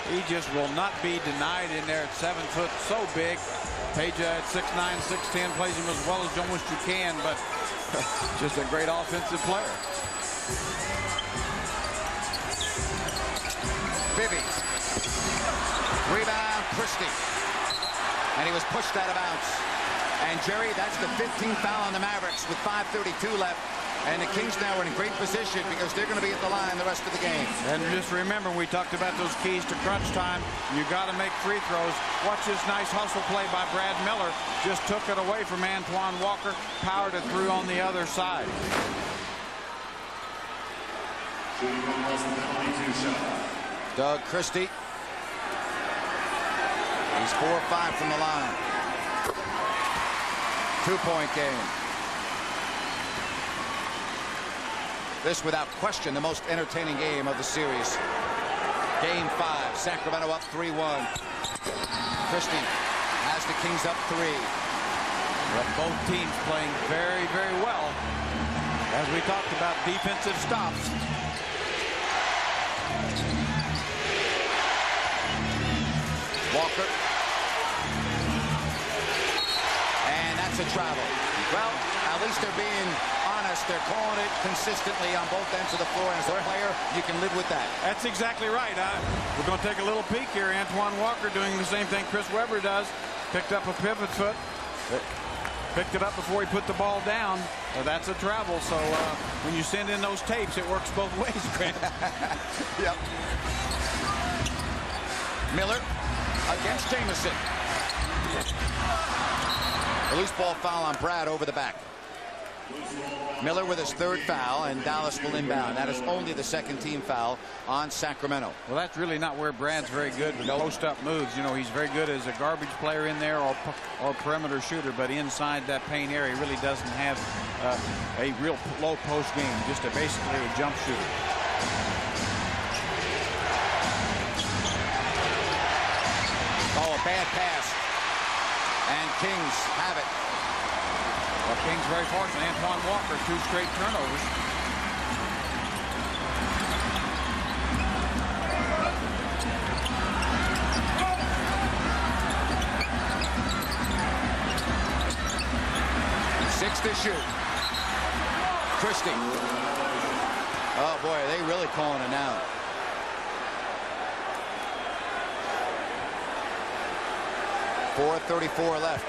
He just will not be denied in there at 7 foot, so big. Peja at 6'9", 6'10", plays him as well as almost you can, but just a great offensive player. Bibby. Rebound, Christie. And he was pushed out of bounds. And Jerry, that's the 15th foul on the Mavericks with 5:32 left. And the Kings now are in great position because they're going to be at the line the rest of the game. And just remember, we talked about those keys to crunch time. You got to make free throws. Watch this nice hustle play by Brad Miller. Just took it away from Antoine Walker, powered it through on the other side. Doug Christie. He's 4 or 5 from the line. 2-point game. This, without question, the most entertaining game of the series. Game 5, Sacramento up 3-1. Christie has the Kings up 3. Well, both teams playing very, very well. As we talked about, defensive stops. Walker. And that's a travel. Well, at least they're being honest. They're calling it consistently on both ends of the floor. And as a player, you can live with that. That's exactly right. We're going to take a little peek here. Antoine Walker doing the same thing Chris Webber does. Picked up a pivot foot. Picked it up before he put the ball down. That's a travel. So when you send in those tapes, it works both ways, Grant. Yep. Miller against Jamison. A loose ball foul on Brad over the back. Miller with his 3rd foul, and Dallas will inbound. That is only the 2nd team foul on Sacramento. Well, that's really not where Brad's very good with post-up moves. You know, he's very good as a garbage player in there or perimeter shooter, but inside that paint area, he really doesn't have a real low post game, just basically a jump shooter. Oh, a bad pass. And Kings have it. Well, Kings very fortunate. Antoine Walker, 2 straight turnovers. Six to shoot. Christie. Oh, boy, are they really calling it now. .34 left.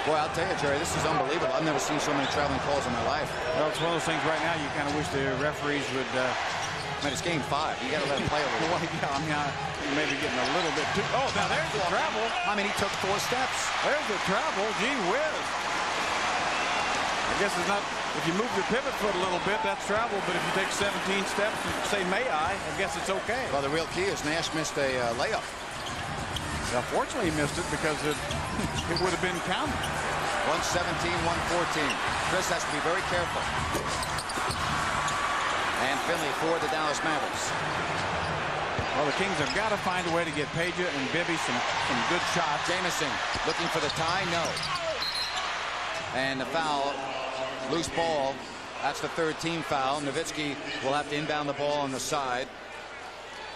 Boy, I'll tell you, Jerry, this is unbelievable. I've never seen so many traveling calls in my life. Well, it's one of those things right now you kind of wish the referees would... I mean, it's game 5. You got to let him play a little. Well, yeah, I mean, maybe getting a little bit too... Oh, now there's the travel. I mean, he took 4 steps. There's the travel. Gee whiz. I guess it's not... If you move your pivot foot a little bit, that's travel. But if you take 17 steps and say, may I guess it's okay. Well, the real key is Nash missed a layup. Now, fortunately, he missed it because it would have been counted. 117, 114. Chris has to be very careful. And Finley for the Dallas Mavericks. Well, the Kings have got to find a way to get Peja and Bibby some good shots. Jamison looking for the tie. No. And the foul. Loose ball. That's the 3rd team foul. Nowitzki will have to inbound the ball on the side.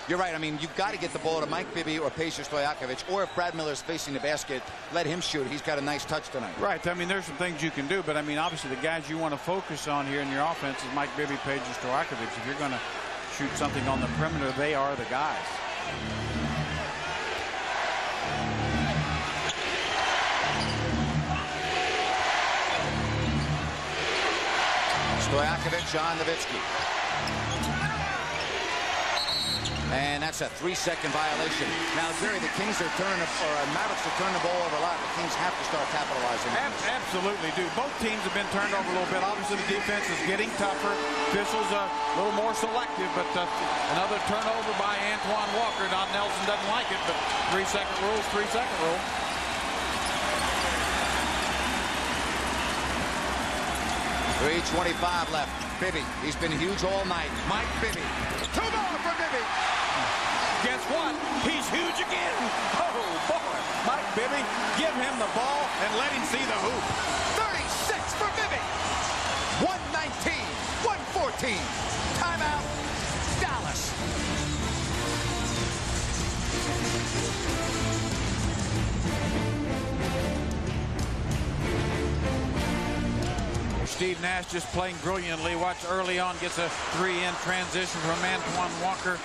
You're right. I mean, you've got to get the ball to Mike Bibby or Peja Stojakovic, or if Brad Miller's facing the basket, let him shoot. He's got a nice touch tonight. Right. I mean, there's some things you can do, but I mean, obviously the guys you want to focus on here in your offense is Mike Bibby, Peja Stojakovic. If you're going to shoot something on the perimeter, they are the guys. Stojakovic on Nowitzki. And that's a 3-second violation. Now, Jerry, the Kings are Mavericks are turning the ball over a lot. The Kings have to start capitalizing. Absolutely do. Both teams have been turned over a little bit. Obviously, the defense is getting tougher. Officials a little more selective, but another turnover by Antoine Walker. Don Nelson doesn't like it, but 3-second rule is 3-second rule. .325 left. Bibby, he's been huge all night. Mike Bibby. 2 more for Bibby. Guess what? He's huge again. hoop. 36 for Bibby. 119, 114. Timeout, Dallas. Steve Nash just playing brilliantly. Watch early on, gets a 3-in transition from Antoine Walker.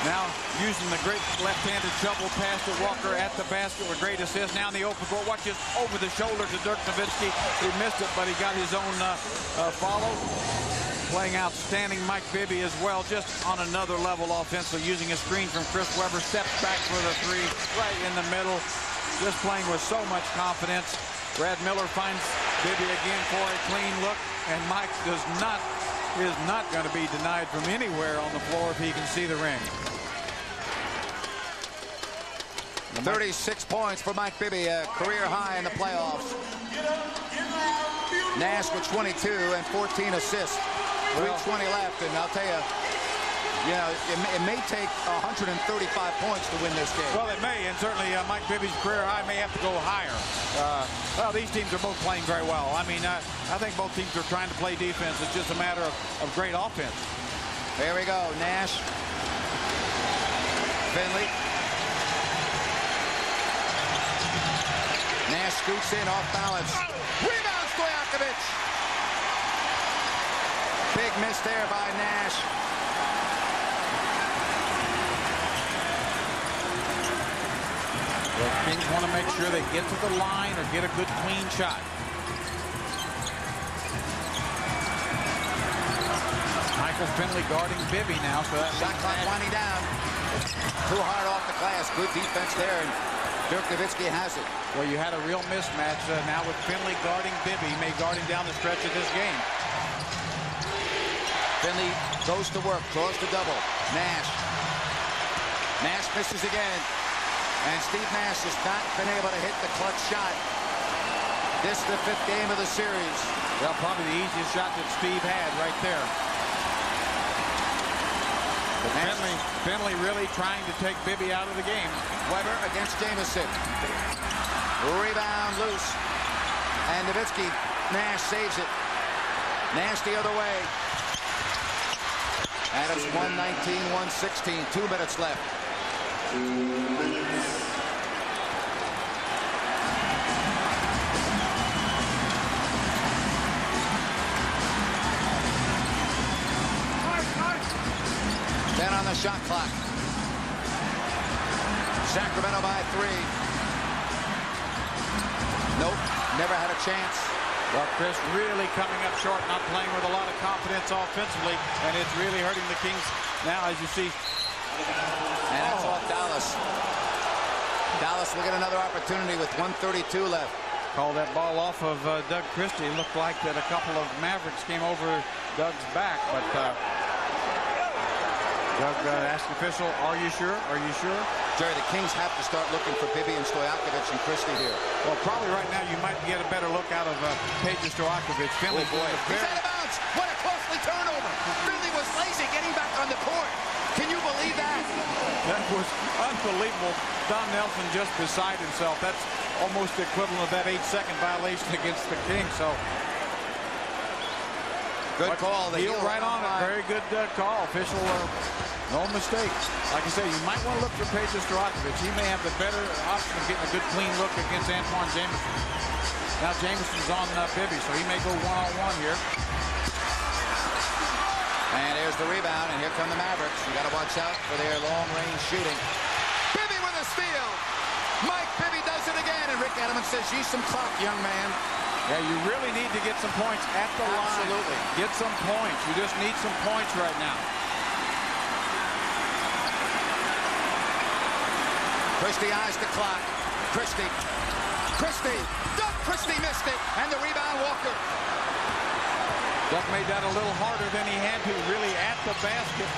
Now using the great left-handed shovel pass to Walker at the basket with great assist. Now in the open court, watch this over the shoulder to Dirk Nowitzki. He missed it, but he got his own follow. Playing outstanding Mike Bibby as well, just on another level offensively, using a screen from Chris Webber. Steps back for the three, right in the middle. Just playing with so much confidence. Brad Miller finds Bibby again for a clean look, and Mike is not going to be denied from anywhere on the floor if he can see the ring. 36 points for Mike Bibby, a career high in the playoffs. Nash with 22 and 14 assists. 3:20 left, and I'll tell you, it may take 135 points to win this game. Well, it may, and certainly Mike Bibby's career high may have to go higher. Well, these teams are both playing very well. I mean, I think both teams are trying to play defense. It's just a matter of great offense. Here we go, Nash. Finley. Nash scoots in off balance. Rebound, Stojakovic. Big miss there by Nash. The Kings want to make sure they get to the line or get a good clean shot. Michael Finley guarding Bibby now. So that shot clock winding down. Too hard off the glass. Good defense there, and Dirk Nowitzki has it. Well, you had a real mismatch now with Finley guarding Bibby. He may guard him down the stretch of this game. Finley goes to work, draws the double. Nash. Nash misses again. And Steve Nash has not been able to hit the clutch shot. This is the 5th game of the series. Well, probably the easiest shot that Steve had right there. But Finley really trying to take Bibby out of the game. Weber against Jamison. Rebound loose. And Nowitzki. Nash saves it. Nash the other way. And it's 119-116. 2 minutes left. Then on the shot clock. Sacramento by 3. Nope, never had a chance. Well, Chris really coming up short, not playing with a lot of confidence offensively, and it's really hurting the Kings now, as you see. And that's off Dallas. Dallas will get another opportunity with 1:32 left. Called that ball off of Doug Christie. It looked like that a couple of Mavericks came over Doug's back, but Doug asked the official, "Are you sure? Are you sure?" Jerry, the Kings have to start looking for Bibby and Stojakovic and Christie here. Well, probably right now you might get a better look out of Peja Stojakovic. Finley, oh boy, he's out of bounds. What a costly turnover. Finley was lazy getting back on the court. Can you believe that? That was unbelievable. Don Nelson just beside himself. That's almost the equivalent of that 8-second violation against the Kings. So good call. The heel right on it. Very good call. Official, no mistake. Like I say, you might want to look for Peja Stojakovic. He may have the better option of getting a good clean look against Antoine Jamison. Now Jamison's on Bibby, so he may go one-on-one here. And here's the rebound, and here come the Mavericks. You got to watch out for their long-range shooting. Bibby with a steal. Mike Bibby does it again, and Rick Edelman says, "Use some clock, young man." Yeah, you really need to get some points at the line. Absolutely. Get some points. You just need some points right now. Christie eyes the clock. Christie. Doug Christie missed it, and the rebound, Walker. Doug made that a little harder than he had to, really at the basket.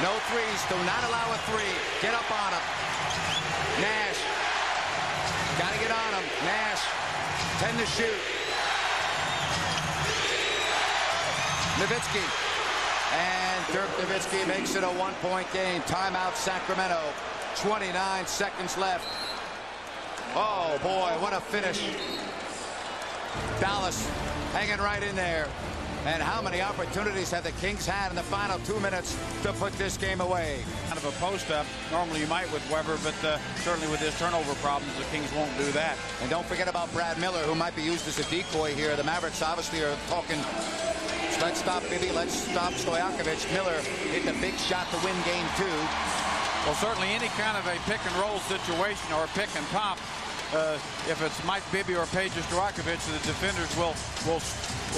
No threes. Do not allow a three. Get up on him. Nash. Got to get on him. Nash. 10 to shoot. Nowitzki. And Dirk Nowitzki makes it a 1-point game. Timeout, Sacramento. 29 seconds left. Oh, boy, what a finish. Dallas hanging right in there. And how many opportunities have the Kings had in the final 2 minutes to put this game away? Kind of a post-up. Normally you might with Weber, but certainly with his turnover problems, the Kings won't do that. And don't forget about Brad Miller, who might be used as a decoy here. The Mavericks obviously are talking, let's stop Bibby, let's stop Stojakovic. Miller hit the big shot to win game 2. Well, certainly any kind of a pick-and-roll situation or a pick-and-pop, if it's Mike Bibby or Peja Stojakovic, the defenders will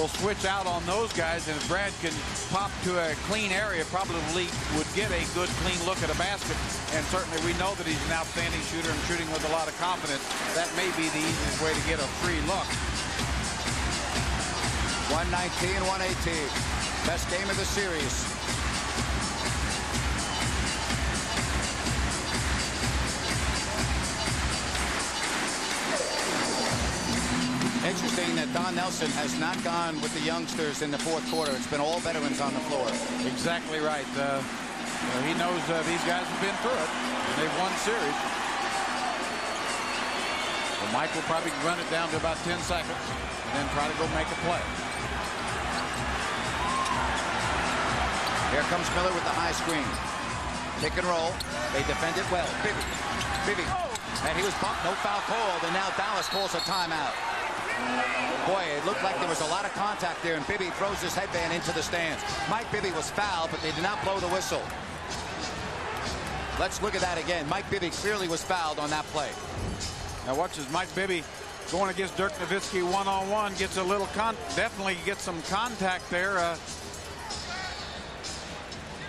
switch out on those guys, and if Brad can pop to a clean area, probably would get a good, clean look at a basket. And certainly we know that he's an outstanding shooter and shooting with a lot of confidence. That may be the easiest way to get a free look. 119-118. Best game of the series. Interesting that Don Nelson has not gone with the youngsters in the fourth quarter. It's been all veterans on the floor. Exactly right. He knows these guys have been through it, and they've won series. Well, Mike will probably run it down to about 10 seconds and then try to go make a play. Here comes Miller with the high screen. Pick and roll. They defend it well. Bibby. And he was bumped. No foul called, and now Dallas calls a timeout. Boy, it looked like there was a lot of contact there, and Bibby throws his headband into the stands. Mike Bibby was fouled, but they did not blow the whistle. Let's look at that again. Mike Bibby clearly was fouled on that play. Now watch as Mike Bibby going against Dirk Nowitzki one-on-one, gets a little definitely gets some contact there.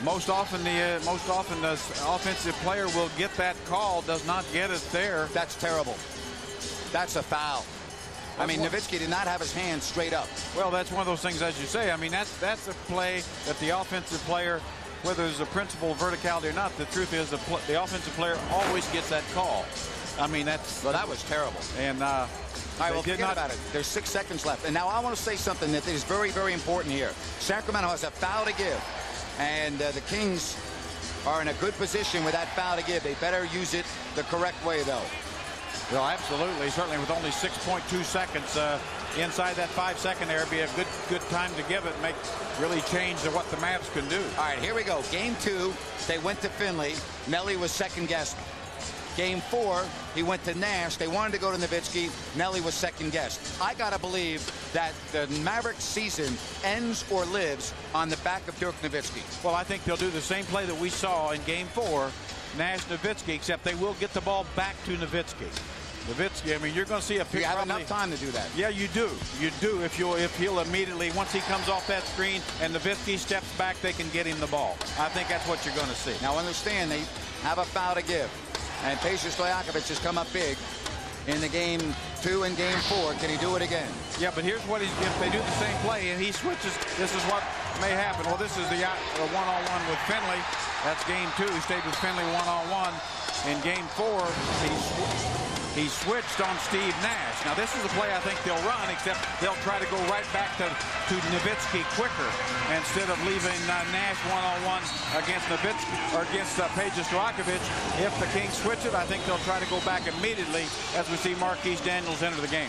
Most often the offensive player will get that call, does not get it there. That's terrible. That's a foul. I mean, Nowitzki did not have his hands straight up. Well, that's one of those things, as you say. I mean, that's a play that the offensive player, whether there's a principle of verticality or not, the truth is the offensive player always gets that call. I mean, well, that was terrible. And all right, well, forget about it. There's 6 seconds left. And now I want to say something that is very, very important here. Sacramento has a foul to give, and the Kings are in a good position with that foul to give. They better use it the correct way, though. Well, absolutely. Certainly with only 6.2 seconds inside that 5-second area, be a good time to give it, really change what the Mavs can do. All right, here we go. Game 2, they went to Finley. Nelly was second-guessed. Game 4, he went to Nash. They wanted to go to Nowitzki. Nelly was second-guessed. I got to believe that the Mavericks season ends or lives on the back of Dirk Nowitzki. Well, I think they'll do the same play that we saw in Game 4, Nash-Nowitzki, except they will get the ball back to Nowitzki. Nowitzki, I mean, you're going to see a pick. You have enough time to do that. Yeah, you do. You do. If he'll immediately, once he comes off that screen and Nowitzki steps back, they can get him the ball. I think that's what you're going to see. Now, understand, they have a foul to give. And Peja Stojakovic has come up big in the Game 2 and Game 4. Can he do it again? Yeah, but here's what if they do the same play and he switches, this is what may happen. Well, this is the one-on-one with Finley. That's Game 2. He stayed with Finley one-on-one. In Game 4, he switched on Steve Nash. Now, this is a play I think they'll run, except they'll try to go right back to Nowitzki quicker instead of leaving Nash one-on-one against Nowitzki or against Peja Stojakovic. If the Kings switch it, I think they'll try to go back immediately as we see Marquise Daniels enter the game.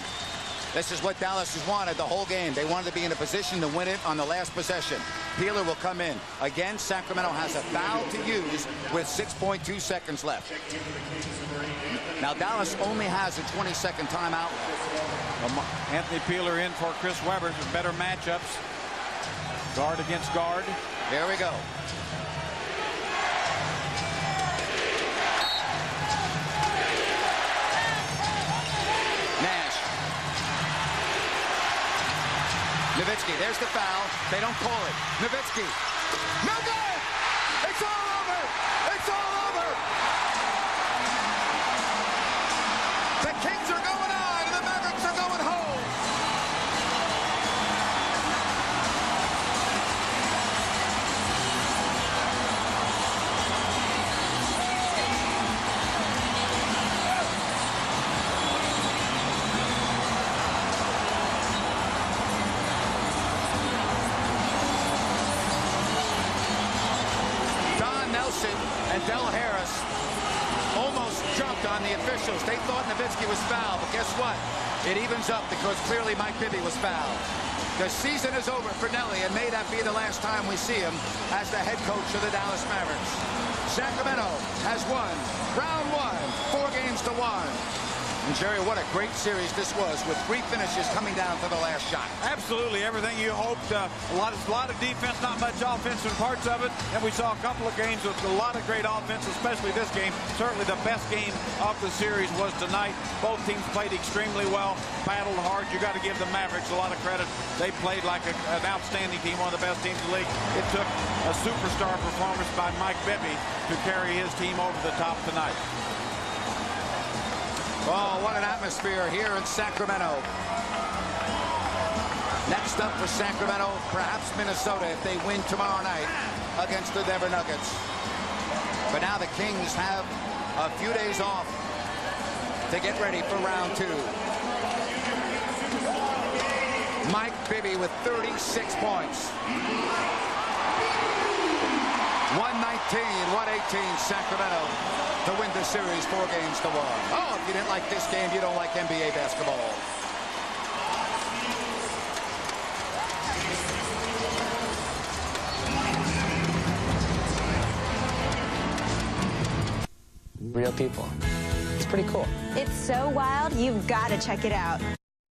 This is what Dallas has wanted the whole game. They wanted to be in a position to win it on the last possession. Peeler will come in. Again, Sacramento has a foul to use with 6.2 seconds left. Now, Dallas only has a 20-second timeout. Anthony Peeler in for Chris Webber. Better matchups. Guard against guard. Here we go. Nash. Nowitzki, there's the foul. They don't call it. Nowitzki. No good! It's all over! It's all over! The Kings are going on, and the Mavericks are going home. And Del Harris almost jumped on the official. officials. They thought Nowitzki was fouled, but guess what? It evens up because clearly Mike Bibby was fouled. The season is over for Nelly, and may that be the last time we see him as the head coach of the Dallas Mavericks. Sacramento has won round 1, 4-1. And Jerry, what a great series this was, with 3 finishes coming down to the last shot. Absolutely, everything you hoped. A lot of defense, not much offense in parts of it, and we saw a couple of games with a lot of great offense, especially this game. Certainly the best game of the series was tonight. Both teams played extremely well, battled hard. You got to give the Mavericks a lot of credit. They played like an outstanding team, one of the best teams in the league. It took a superstar performance by Mike Bibby to carry his team over the top tonight. Oh, what an atmosphere here in Sacramento. Next up for Sacramento, perhaps Minnesota if they win tomorrow night against the Denver Nuggets. But now the Kings have a few days off to get ready for round 2. Mike Bibby with 36 points. 119-118 Sacramento to win the series 4-1. Oh, if you didn't like this game, you don't like NBA basketball. Real people. It's pretty cool. It's so wild, you've got to check it out.